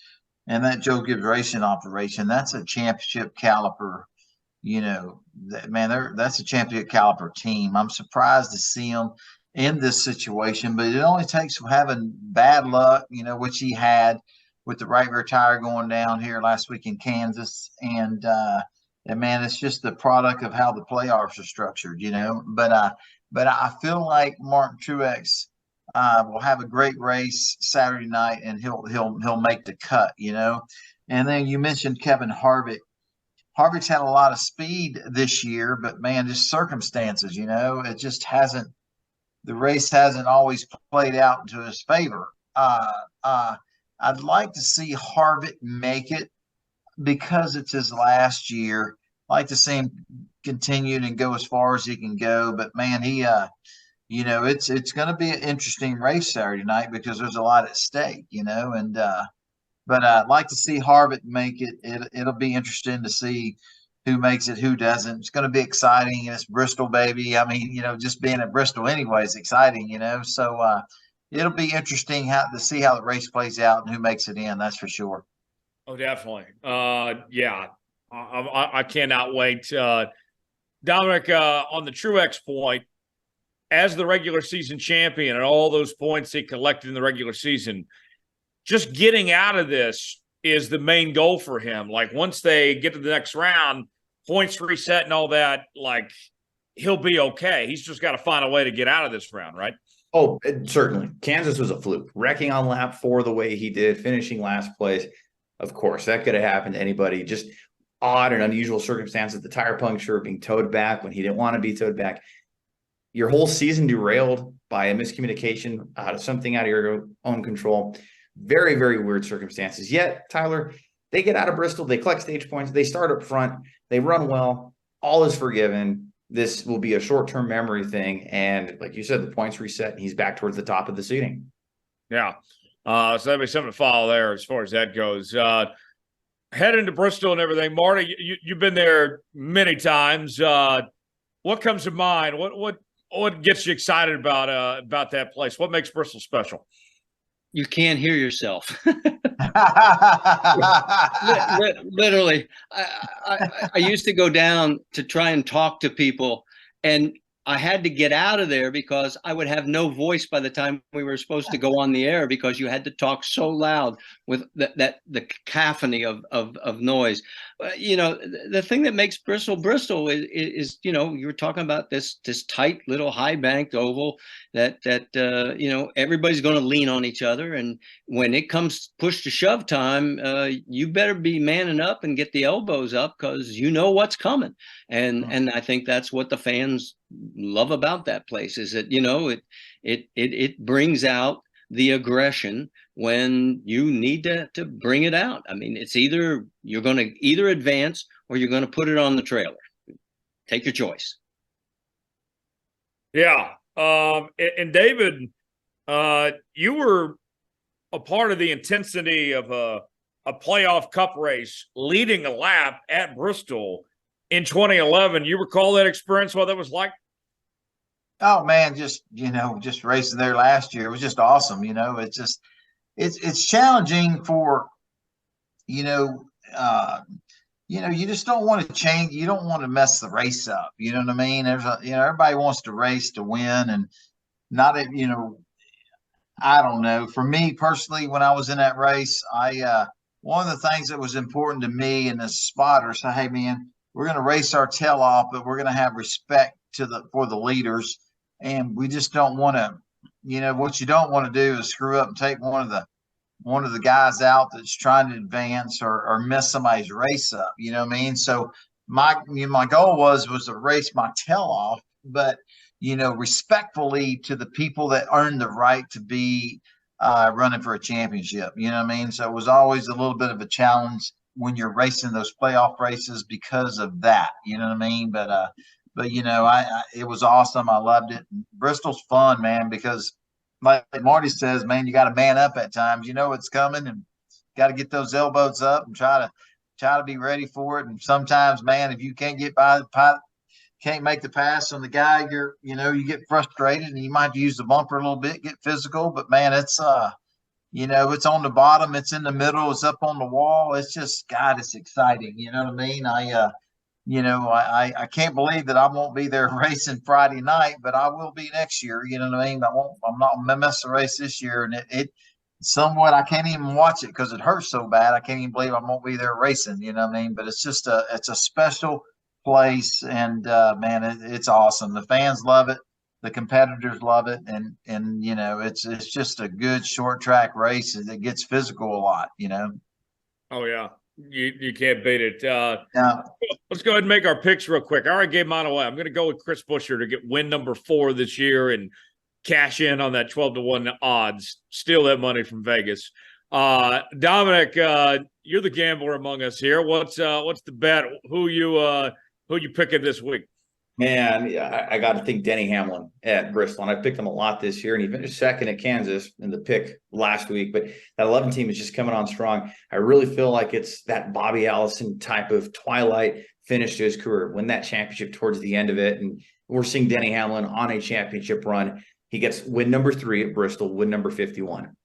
that Joe Gibbs Racing operation, that's a championship caliber, that's a championship caliber team. I'm surprised to see them in this situation, but it only takes having bad luck, which he had with the right rear tire going down here last week in Kansas. And man, it's just the product of how the playoffs are structured, But I feel like Martin Truex will have a great race Saturday night, and he'll make the cut, And then you mentioned Kevin Harvick. Harvick's had a lot of speed this year, but man, just circumstances, it just hasn't. The race hasn't always played out into his favor. I'd like to see Harvick make it because it's his last year. I'd like to see him continue and go as far as he can go. But man, he, it's going to be an interesting race Saturday night because there's a lot at stake, but I'd like to see Harvick make it. It'll be interesting to see who makes it, who doesn't. It's going to be exciting. It's Bristol, baby. I mean, just being at Bristol anyway is exciting, So it'll be interesting to see how the race plays out and who makes it in. That's for sure. Oh, definitely. Yeah, I cannot wait. Dominic, on the Truex point, as the regular season champion and all those points he collected in the regular season, just getting out of this is the main goal for him. Like, once they get to the next round, points reset and all that, like, he'll be okay. He's just got to find a way to get out of this round, right? Oh, certainly. Kansas was a fluke. Wrecking on lap 4 the way he did, finishing last place. Of course, that could have happened to anybody. Just odd and unusual circumstances, the tire puncture, being towed back when he didn't want to be towed back. Your whole season derailed by a miscommunication out of something out of your own control. Very, very weird circumstances. Yet, Tyler, they get out of Bristol, they collect stage points, they start up front, they run well, all is forgiven. This will be a short-term memory thing. And like you said, the points reset and he's back towards the top of the seating. Yeah. So that'd be something to follow there as far as that goes. Heading to Bristol and everything, Marty, you've been there many times. What comes to mind? What gets you excited about that place? What makes Bristol special? You can't hear yourself. Literally, I used to go down to try and talk to people, and I had to get out of there because I would have no voice by the time we were supposed to go on the air, because you had to talk so loud with the cacophony of noise. You know, the thing that makes Bristol is, you know, you were talking about this tight little high banked oval that you know, everybody's going to lean on each other, and when it comes push to shove time, you better be manning up and get the elbows up, because you know what's coming. And I think that's what the fans love about that place, is that, you know, it brings out the aggression when you need to bring it out. I mean, it's either you're going to either advance or you're going to put it on the trailer. Take your choice. Yeah. And David, you were a part of the intensity of a playoff cup race, leading a lap at Bristol in 2011. You recall that experience, what that was like? Oh man, just, you know, just racing there last year, it was just awesome. You know, it's just it's challenging for, you know, you just don't want to change. You don't want to mess the race up. You know what I mean? There's a, you know, everybody wants to race to win, and not, you know, I don't know. For me personally, when I was in that race, one of the things that was important to me in this spotter said, hey man, we're going to race our tail off, but we're going to have respect for the leaders. And we just don't want to, you know, what you don't want to do is screw up and take one of the guys out that's trying to advance, or mess somebody's race up. You know what I mean? So my goal was to race my tail off, but, you know, respectfully to the people that earned the right to be running for a championship. You know what I mean? So it was always a little bit of a challenge when you're racing those playoff races because of that. You know what I mean? But you know, it was awesome. I loved it. Bristol's fun, man, because like Marty says, man, you got to man up at times. You know it's coming, and got to get those elbows up and try to be ready for it. And sometimes, man, if you can't get can't make the pass on the guy, you get frustrated, and you might have to use the bumper a little bit, get physical. But man, it's you know, it's on the bottom, it's in the middle, it's up on the wall. It's just, God, it's exciting. You know what I mean? I can't believe that I won't be there racing Friday night, but I will be next year. You know what I mean? I'm not going to miss the race this year. And it somewhat, I can't even watch it because it hurts so bad. I can't even believe I won't be there racing. You know what I mean? But it's just it's a special place. And man, it's awesome. The fans love it. The competitors love it. And, you know, it's just a good short track race. It gets physical a lot, you know? Oh yeah. You can't beat it. Yeah. Let's go ahead and make our picks real quick. I already gave mine away. I'm going to go with Chris Buescher to get win number 4 this year and cash in on that 12-1 odds. Steal that money from Vegas. Dominic, you're the gambler among us here. What's the bet? Who you picking this week? Man, yeah, I got to think Denny Hamlin at Bristol, and I picked him a lot this year, and he finished second at Kansas in the pick last week. But that 11 team is just coming on strong. I really feel like it's that Bobby Allison type of twilight finish to his career, win that championship towards the end of it, and we're seeing Denny Hamlin on a championship run. He gets win number 3 at Bristol, win number 51.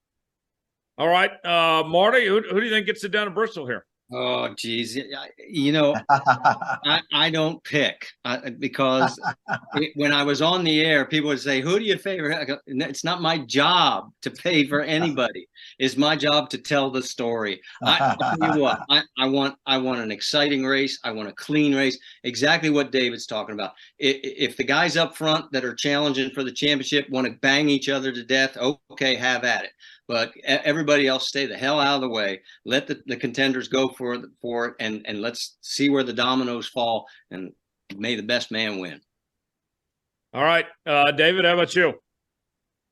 All right, Marty, who do you think gets it done in Bristol here? Oh, geez. You know, I don't pick because when I was on the air, people would say, who do you favor? I go, it's not my job to favor anybody. It's my job to tell the story. I'll tell you what, I want an exciting race. I want a clean race. Exactly what David's talking about. If the guys up front that are challenging for the championship want to bang each other to death, okay, have at it. But everybody else stay the hell out of the way. Let the contenders go for it, and let's see where the dominoes fall, and may the best man win. All right, David, how about you?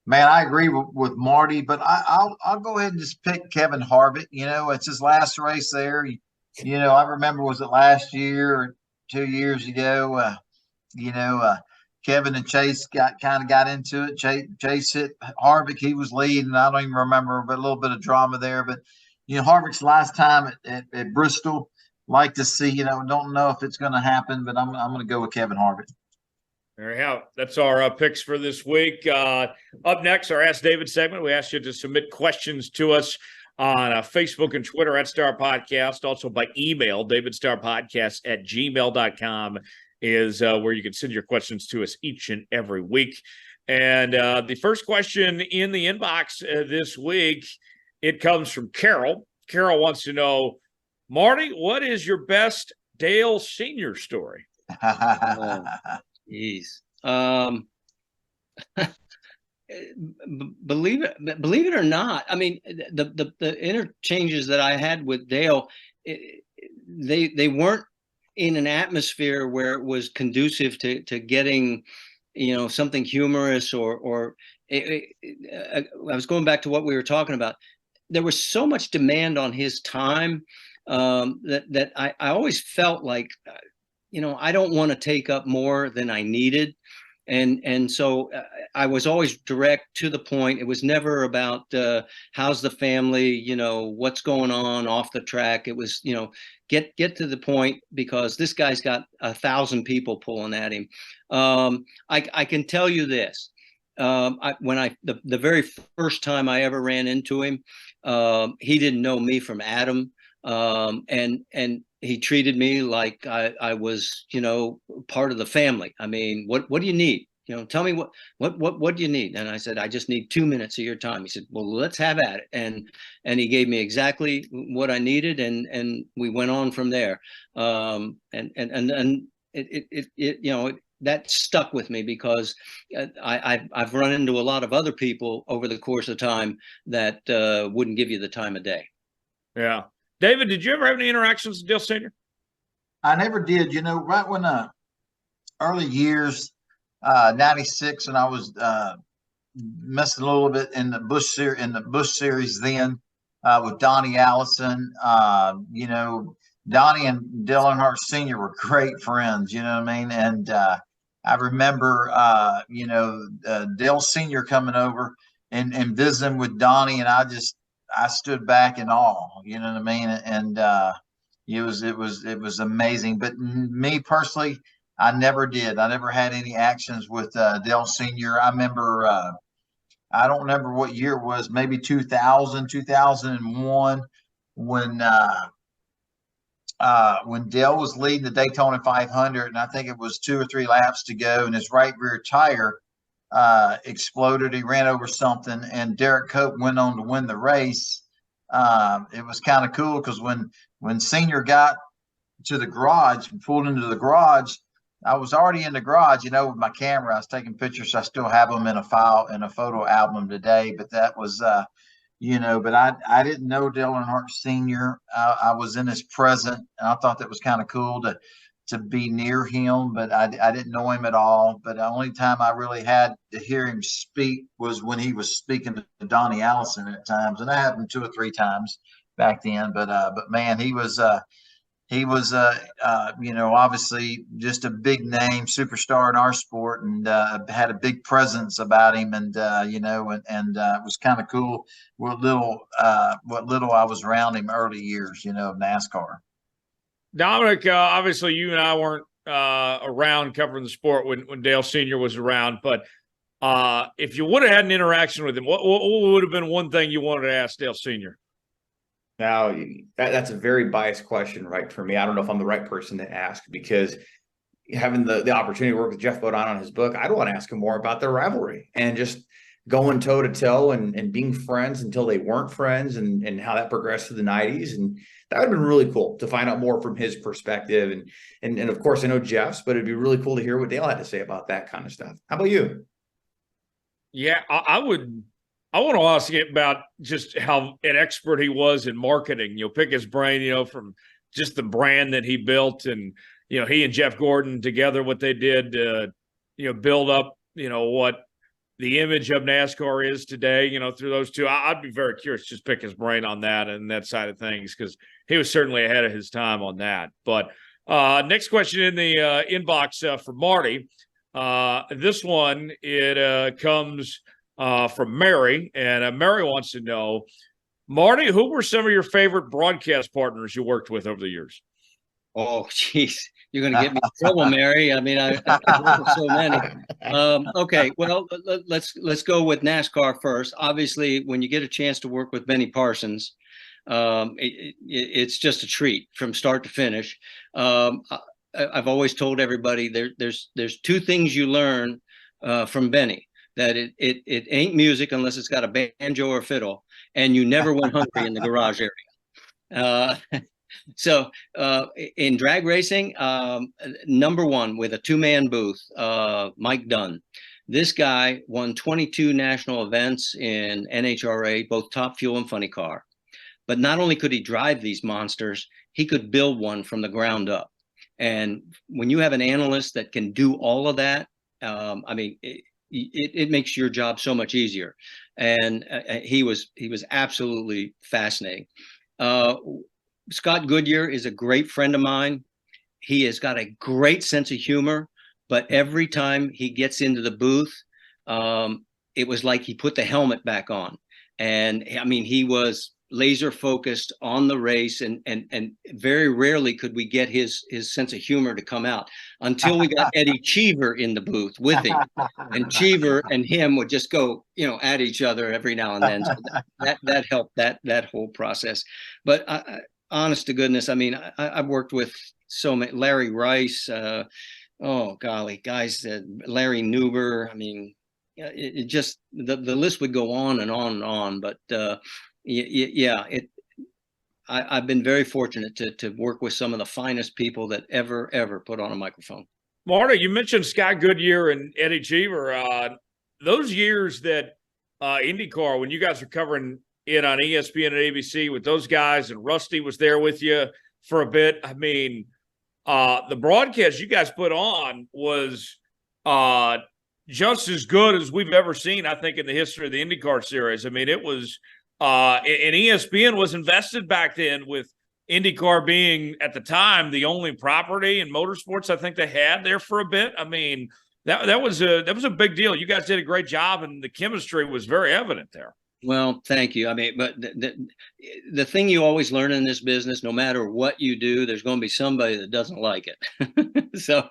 Man, I agree with Marty, but I'll go ahead and just pick Kevin Harvick. You know, it's his last race there. You know, I remember, was it last year or 2 years ago? Kevin and Chase got into it. Chase hit Harvick. He was leading. I don't even remember, but a little bit of drama there. But, you know, Harvick's last time at Bristol, like to see, you know, don't know if it's going to happen, but I'm going to go with Kevin Harvick. There you have it. That's our picks for this week. Up next, our Ask David segment. We asked you to submit questions to us on Facebook and Twitter at Starr Podcast. Also by email, davidstarrpodcast@gmail.com is where you can send your questions to us each and every week. And the first question in the inbox this week, it comes from Carol. Carol wants to know, Marty, what is your best Dale Sr. story? Jeez. Believe it or not, I mean, the interchanges that I had with Dale, they weren't in an atmosphere where it was conducive to getting, something humorous or I was going back to what we were talking about. There was so much demand on his time that I always felt like, I don't want to take up more than I needed. And so I was always direct to the point. It was never about how's the family, what's going on off the track. It was, get to the point, because this guy's got 1,000 people pulling at him. I can tell you this. The very first time I ever ran into him, he didn't know me from Adam. And he treated me like I was, part of the family. I mean, what do you need? Tell me what do you need? And I said, I just need 2 minutes of your time. He said, well, let's have at it. And he gave me exactly what I needed. And we went on from there. And it that stuck with me, because I've run into a lot of other people over the course of time that wouldn't give you the time of day. Yeah. David, did you ever have any interactions with Dale Sr.? I never did. Right when early years, 96, and I was messing a little bit in the Busch series then with Donnie Allison. Donnie and Dale Earnhardt Sr. were great friends. You know what I mean? And I remember, Dale Sr. coming over and visiting with Donnie, and I stood back in awe, you know what I mean? And it was amazing. But me personally, I never did. I never had any actions with Dale Sr. I remember, I don't remember what year it was, maybe 2000, 2001, when Dale was leading the Daytona 500, and I think it was 2 or 3 laps to go, and his right rear tire exploded. He ran over something, and Derek Cope went on to win the race. It was kind of cool, because when Senior got to the garage and pulled into the garage, I was already in the garage, with my camera. I was taking pictures. I still have them in a photo album today. But that was, but I didn't know Dale Earnhardt Sr. I was in his present, and I thought that was kind of cool to be near him, but I didn't know him at all. But the only time I really had to hear him speak was when he was speaking to Donnie Allison at times, and that happened 2 or 3 times back then. But man, he was obviously just a big name superstar in our sport, and had a big presence about him, and it was kind of cool what little I was around him early years, of NASCAR. Dominic, obviously you and I weren't around covering the sport when Dale Sr. was around, but if you would have had an interaction with him, what would have been one thing you wanted to ask Dale Sr.? Now, that's a very biased question, right, for me. I don't know if I'm the right person to ask, because having the opportunity to work with Jeff Bodine on his book, I'd want to ask him more about their rivalry and just going toe to toe and being friends until they weren't friends, and how that progressed through the 90s. And that would have been really cool to find out more from his perspective. And of course, I know Jeff's, but it'd be really cool to hear what Dale had to say about that kind of stuff. How about you? Yeah, I want to ask you about just how an expert he was in marketing. Pick his brain, from just the brand that he built, and he and Jeff Gordon together, what they did to build up what the image of NASCAR is today, through those two. I'd be very curious, just pick his brain on that and that side of things, because he was certainly ahead of his time on that. But next question in the inbox for Marty. This one, it comes from Mary, and Mary wants to know, Marty, who were some of your favorite broadcast partners you worked with over the years? Oh, geez. You're going to get me in trouble, Mary. I mean, I've worked with so many. Okay, well, let's go with NASCAR first. Obviously, when you get a chance to work with Benny Parsons, it's just a treat from start to finish. I've always told everybody there's two things you learn from Benny. That it ain't music unless it's got a banjo or fiddle, and you never went hungry in the garage area. So in drag racing, number one with a two-man booth, Mike Dunn. This guy won 22 national events in NHRA, both Top Fuel and Funny Car. But not only could he drive these monsters, he could build one from the ground up. And when you have an analyst that can do all of that, I mean, it makes your job so much easier. And he was absolutely fascinating. Scott Goodyear is a great friend of mine. He has got a great sense of humor, but every time he gets into the booth, it was like he put the helmet back on. And I mean, he was laser focused on the race, and very rarely could we get his sense of humor to come out until we got Eddie Cheever in the booth with him. And Cheever and him would just go, at each other every now and then. So that helped that whole process. But honest to goodness, I mean, I've worked with so many, Larry Rice, oh golly, guys, Larry Newber. I mean, it just, the list would go on and on and on. But yeah, I've been very fortunate to work with some of the finest people that ever put on a microphone. Marty, you mentioned Scott Goodyear and Eddie Cheever. Those years that IndyCar, when you guys were covering it on ESPN and ABC with those guys, and Rusty was there with you for a bit. I mean, the broadcast you guys put on was just as good as we've ever seen, I think, in the history of the IndyCar series. I mean, it was and ESPN was invested back then with IndyCar being, at the time, the only property in motorsports I think they had there for a bit. I mean, that was a big deal. You guys did a great job, and the chemistry was very evident there. Well, thank you. I mean, but the thing you always learn in this business, no matter what you do, there's going to be somebody that doesn't like it. So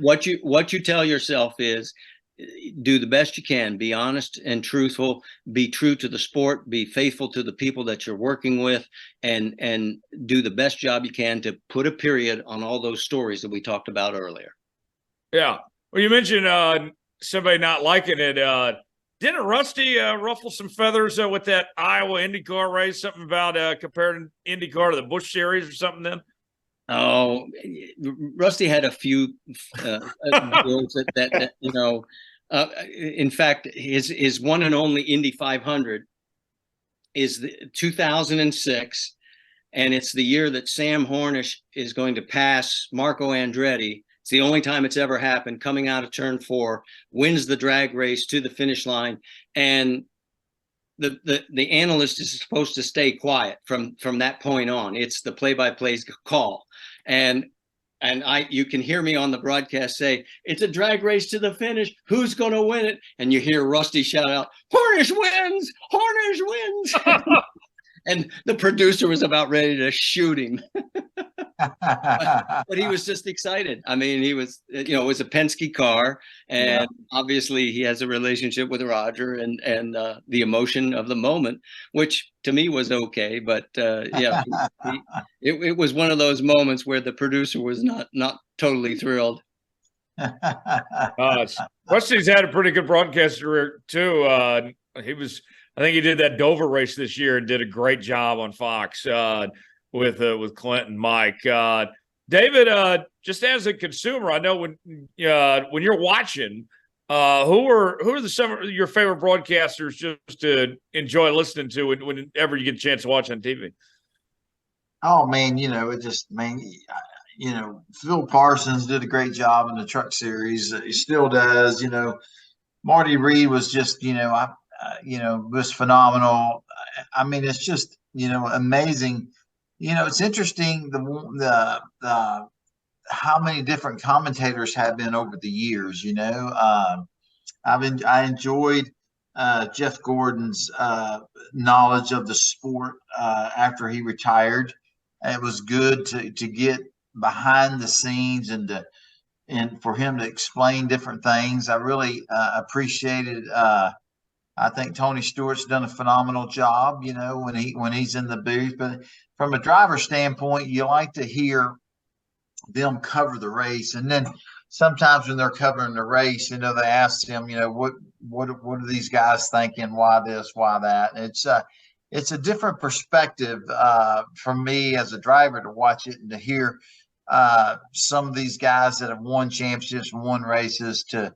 what you tell yourself is, do the best you can, be honest and truthful, be true to the sport, be faithful to the people that you're working with, and do the best job you can to put a period on all those stories that we talked about earlier. Yeah. Well, you mentioned somebody not liking it. Didn't Rusty ruffle some feathers with that Iowa IndyCar race? Something about comparing IndyCar to the Busch Series or something then? Oh, Rusty had a few deals that in fact, his one and only Indy 500 is the 2006, and it's the year that Sam Hornish is going to pass Marco Andretti. It's the only time it's ever happened, coming out of turn 4, wins the drag race to the finish line. And the analyst is supposed to stay quiet from that point on. It's the play-by-play call. And you can hear me on the broadcast say, it's a drag race to the finish. Who's going to win it? And you hear Rusty shout out, Hornish wins! Hornish wins! And the producer was about ready to shoot him. but he was just excited. I mean, he was, it was a Penske car, and obviously he has a relationship with Roger, and the emotion of the moment, which to me was okay. But it was one of those moments where the producer was not totally thrilled. Rusty's had a pretty good broadcaster too. I think he did that Dover race this year and did a great job on Fox with Clint and Mike. David, just as a consumer, I know when you're watching, who are some of your favorite broadcasters just to enjoy listening to whenever you get a chance to watch on TV? Oh man, Phil Parsons did a great job in the Truck Series. He still does. Marty Reid was just was phenomenal. I mean, it's just amazing. It's interesting the how many different commentators have been over the years. I enjoyed Jeff Gordon's knowledge of the sport after he retired. It was good to get behind the scenes and for him to explain different things. I really appreciated. I think Tony Stewart's done a phenomenal job, when he's in the booth. But from a driver standpoint, you like to hear them cover the race, and then sometimes when they're covering the race, they ask them, what are these guys thinking? Why this? Why that? It's a different perspective for me as a driver to watch it and to hear some of these guys that have won championships and won races to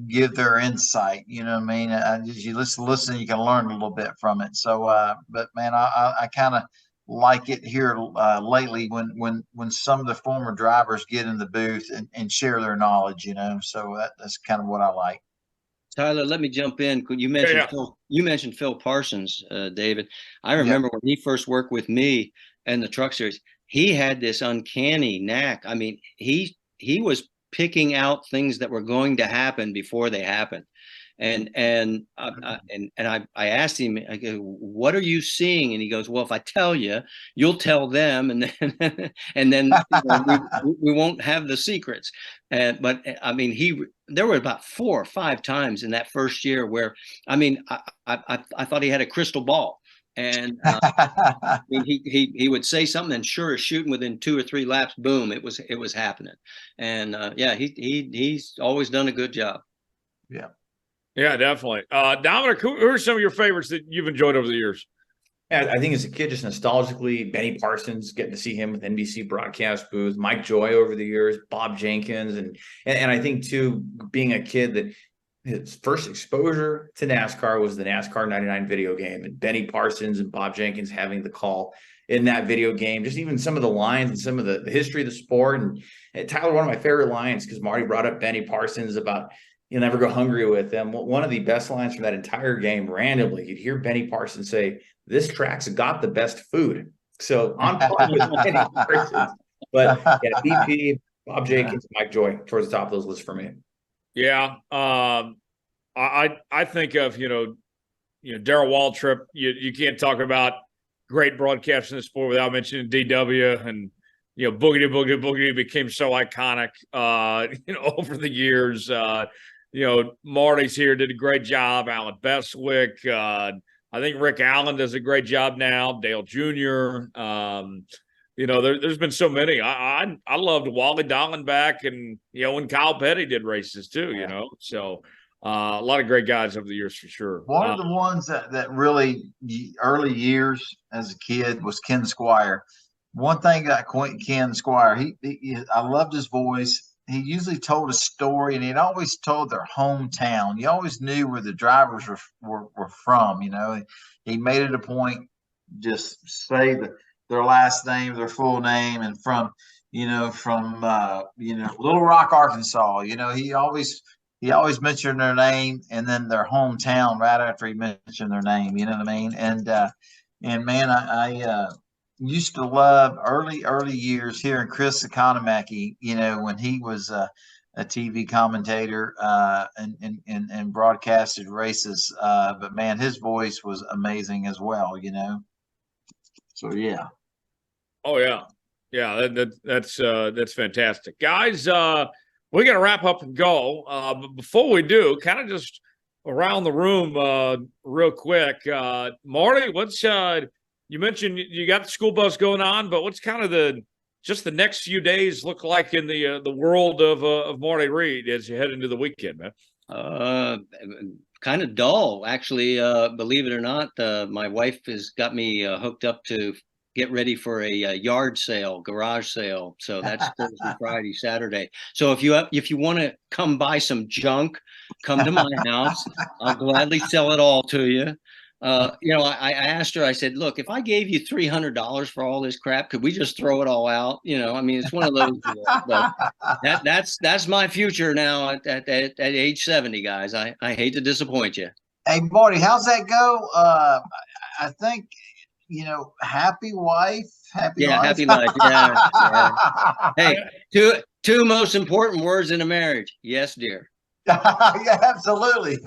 give their insight. You know what I mean? As you listen, you can learn a little bit from it. So, but man, I kind of like it here lately when some of the former drivers get in the booth and share their knowledge. So that's kind of what I like. Tyler, let me jump in. You mentioned you mentioned Phil Parsons, David. I remember when he first worked with me and the Truck Series, he had this uncanny knack. I mean, he was picking out things that were going to happen before they happened. And I asked him, I go, what are you seeing? And he goes, well, if I tell you, you'll tell them, and then we won't have the secrets. But I mean, there were about 4 or 5 times in that first year where, I mean, I thought he had a crystal ball. And I mean, he would say something, and sure as shooting, within 2 or 3 laps, boom, it was happening. And he's always done a good job. Yeah, definitely. Dominic, who are some of your favorites that you've enjoyed over the years? Yeah, I think as a kid, just nostalgically, Benny Parsons, getting to see him with NBC broadcast booth, Mike Joy over the years, Bob Jenkins, and I think too, being a kid that his first exposure to NASCAR was the NASCAR 99 video game, and Benny Parsons and Bob Jenkins having the call in that video game, just even some of the lines and some of the history of the sport. And Tyler, one of my favorite lines, because Marty brought up Benny Parsons about you'll never go hungry with them. One of the best lines from that entire game, randomly, you'd hear Benny Parsons say, "This track's got the best food." So on par with Benny Parsons. But yeah, BP, Bob Jenkins, Mike Joy towards the top of those lists for me. Yeah. I think of, Darrell Waltrip. You can't talk about great broadcasting in the sport without mentioning DW, and Boogity Boogity Boogity became so iconic over the years. Marty's here, did a great job. Alan Bestwick. I think Rick Allen does a great job now. Dale Jr. There's been so many. I loved Wally Dallenbach, and when Kyle Petty did races too. So a lot of great guys over the years for sure. One of the ones that really early years as a kid was Ken Squire. One thing about Ken Squire, I loved his voice. He usually told a story, and he'd always told their hometown. You always knew where the drivers were from. He made it a point just say their last name, their full name, and from Little Rock, Arkansas. He always mentioned their name and then their hometown right after he mentioned their name. You know what I mean? And man, I used to love early years hearing Chris Economaki, when he was a TV commentator and broadcasted races. But man, his voice was amazing as well, So yeah. Oh yeah. Yeah, that's fantastic. Guys, we got to wrap up and go. But before we do, kind of just around the room real quick. Marty, what's you mentioned you got the school bus going on, but what's kind of the next few days look like in the world of Marty Reid as you head into the weekend, man? Kind of dull, actually. Believe it or not, my wife has got me hooked up to get ready for a garage sale. So that's Thursday, Friday, Saturday. So if you want to come buy some junk, come to my house. I'll gladly sell it all to you. I asked her, I said, look, if I gave you $300 for all this crap, could we just throw it all out? I mean, it's one of those, but that's my future now at age 70, guys. I hate to disappoint you. Hey, Marty, how's that go? I think, happy wife, happy life. Happy life. Yeah. Hey, two most important words in a marriage. Yes, dear. Yeah, absolutely.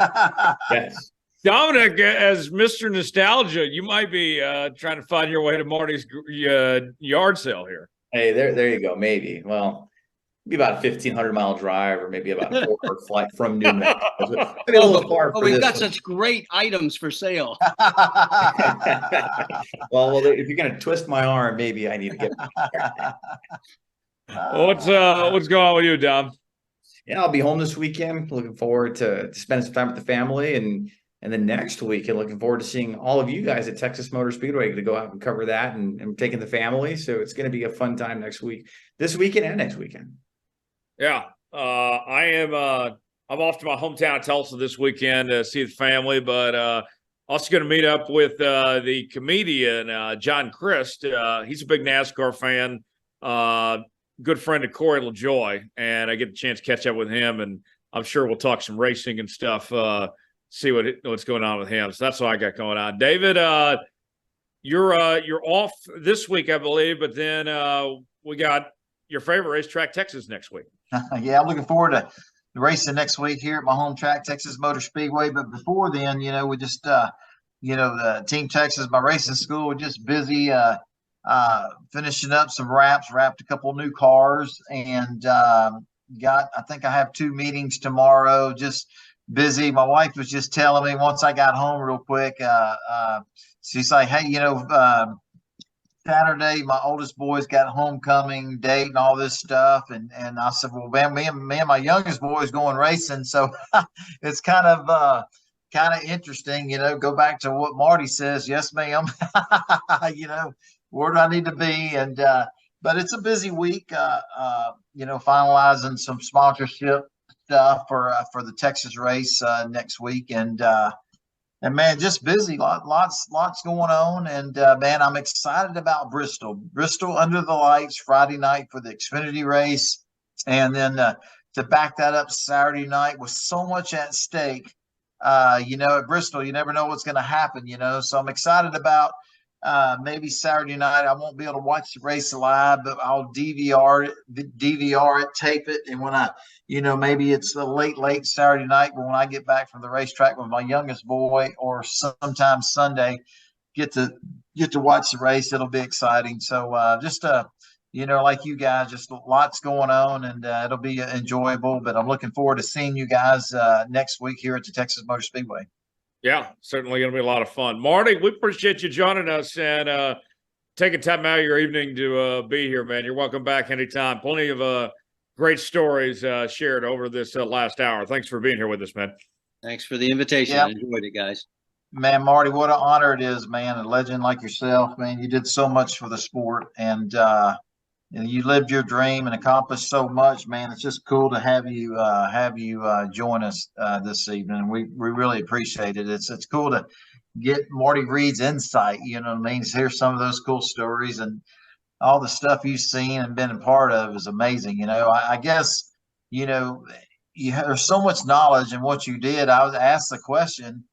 Yes. Dominic, as Mr. Nostalgia, you might be trying to find your way to Marty's yard sale here. Hey, there you go. Maybe. Well, maybe about a 1,500-mile drive, or maybe about a 4-hour flight from New Mexico. So maybe a little far for we've this got one. such great items for sale. Well, if you're going to twist my arm, maybe I need to get. What's going on with you, Dom? Yeah, I'll be home this weekend. Looking forward to spending some time with the family, and then next weekend, looking forward to seeing all of you guys at Texas Motor Speedway to go out and cover that, and taking the family. So it's going to be a fun time this weekend and next weekend. Yeah, I am. I'm off to my hometown of Tulsa this weekend to see the family, but also going to meet up with the comedian John Christ. He's a big NASCAR fan. Good friend of Corey LaJoy, and I get a chance to catch up with him, and I'm sure we'll talk some racing and stuff, see what's going on with him. So that's what I got going on. David, you're off this week, I believe, but then we got your favorite racetrack, Texas, next week. Yeah, I'm looking forward to racing next week here at my home track, Texas Motor Speedway. But before then, we just, the Team Texas, my racing school, we're just busy finishing up some wrapped a couple new cars, and I think I have 2 meetings tomorrow. Just busy. My wife was just telling me once I got home real quick, she's like, hey, Saturday, my oldest boy's got homecoming date and all this stuff. And I said, well, man, me and my youngest boy is going racing. So it's kind of interesting, go back to what Marty says. Yes, ma'am. Where do I need to be? And, but it's a busy week, finalizing some sponsorship stuff for the Texas race next week. And man, just busy, lots going on. And man, I'm excited about Bristol under the lights Friday night for the Xfinity race. And then to back that up Saturday night with so much at stake, at Bristol, you never know what's going to happen, so I'm excited about maybe Saturday night. I won't be able to watch the race live, but I'll DVR it, tape it. And when maybe it's a late Saturday night, but when I get back from the racetrack with my youngest boy, or sometime Sunday, get to watch the race. It'll be exciting. So just like you guys, just lots going on, and it'll be enjoyable. But I'm looking forward to seeing you guys next week here at the Texas Motor Speedway. Yeah, certainly going to be a lot of fun. Marty, we appreciate you joining us and taking time out of your evening to be here, man. You're welcome back anytime. Plenty of great stories shared over this last hour. Thanks for being here with us, man. Thanks for the invitation. Yeah. I enjoyed it, guys. Man, Marty, what an honor it is, man. A legend like yourself, man. You did so much for the sport, and you lived your dream and accomplished so much, man. It's just cool to have you join us this evening. We really appreciate it. It's cool to get Marty Reid's insight. You know what I mean? To hear some of those cool stories, and all the stuff you've seen and been a part of is amazing. I guess there's so much knowledge in what you did. I was asked the question,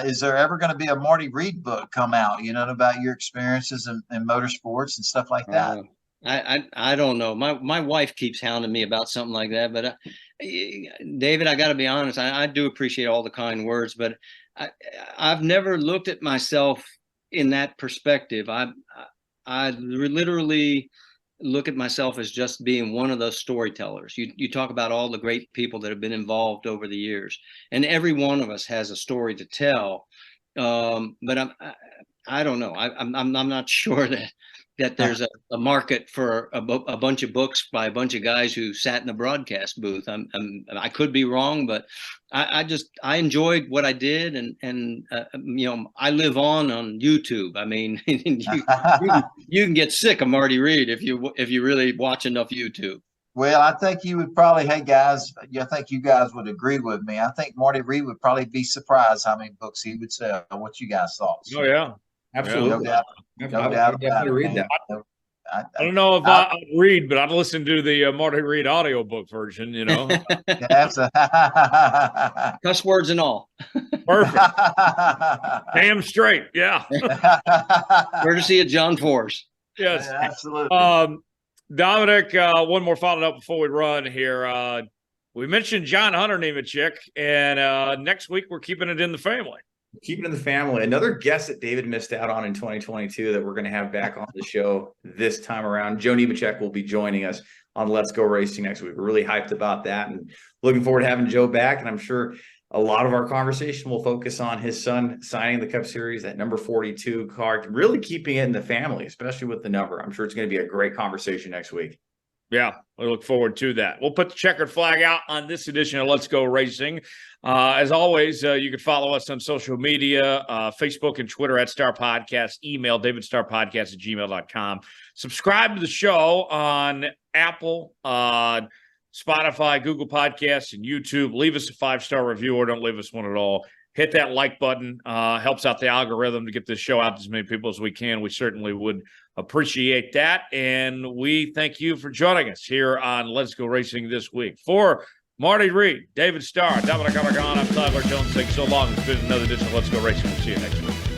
is there ever going to be a Marty Reid book come out, about your experiences in motorsports and stuff like that? I don't know. My wife keeps hounding me about something like that, but David, I got to be honest. I do appreciate all the kind words, but I've never looked at myself in that perspective. I literally look at myself as just being one of those storytellers. You talk about all the great people that have been involved over the years, and every one of us has a story to tell. But I don't know. I'm not sure that there's a market for a bunch of books by a bunch of guys who sat in the broadcast booth. I could be wrong, but I enjoyed what I did, and I live on YouTube. I mean, you can get sick of Marty Reid if you really watch enough YouTube. Well, I think you would probably, hey guys, I think you guys would agree with me. I think Marty Reid would probably be surprised how many books he would sell. What you guys thought? Oh yeah. Absolutely. No doubt about it, read that. I don't know if I'd read, but I'd listen to the Marty Reid audiobook version, Cuss words and all. Perfect. Damn straight. Yeah. Courtesy of John Force. Yes. Yeah, absolutely. Dominic, one more follow up before we run here. We mentioned Hunter Nemecheck, and next week we're keeping it in the family. Keep it in the family. Another guest that David missed out on in 2022 that we're going to have back on the show this time around. Joe Nemecheck will be joining us on Let's Go Racing next week. We're really hyped about that and looking forward to having Joe back. And I'm sure a lot of our conversation will focus on his son signing the Cup Series, that number 42 card, really keeping it in the family, especially with the number. I'm sure it's going to be a great conversation next week. Yeah, we look forward to that. We'll put the checkered flag out on this edition of Let's Go Racing. As always, you can follow us on social media, Facebook and Twitter at Starr Podcast, email davidstarrpodcast@gmail.com. Subscribe to the show on Apple, Spotify, Google Podcasts, and YouTube. Leave us a 5-star review or don't leave us one at all. Hit that like button. Helps out the algorithm to get this show out to as many people as we can. We certainly would appreciate that. And we thank you for joining us here on Let's Go Racing this week. For Marty Reid, David Starr, Dominic Aragon, I'm Tyler Jones. Thanks so long. It's been another edition of Let's Go Racing. We'll see you next week.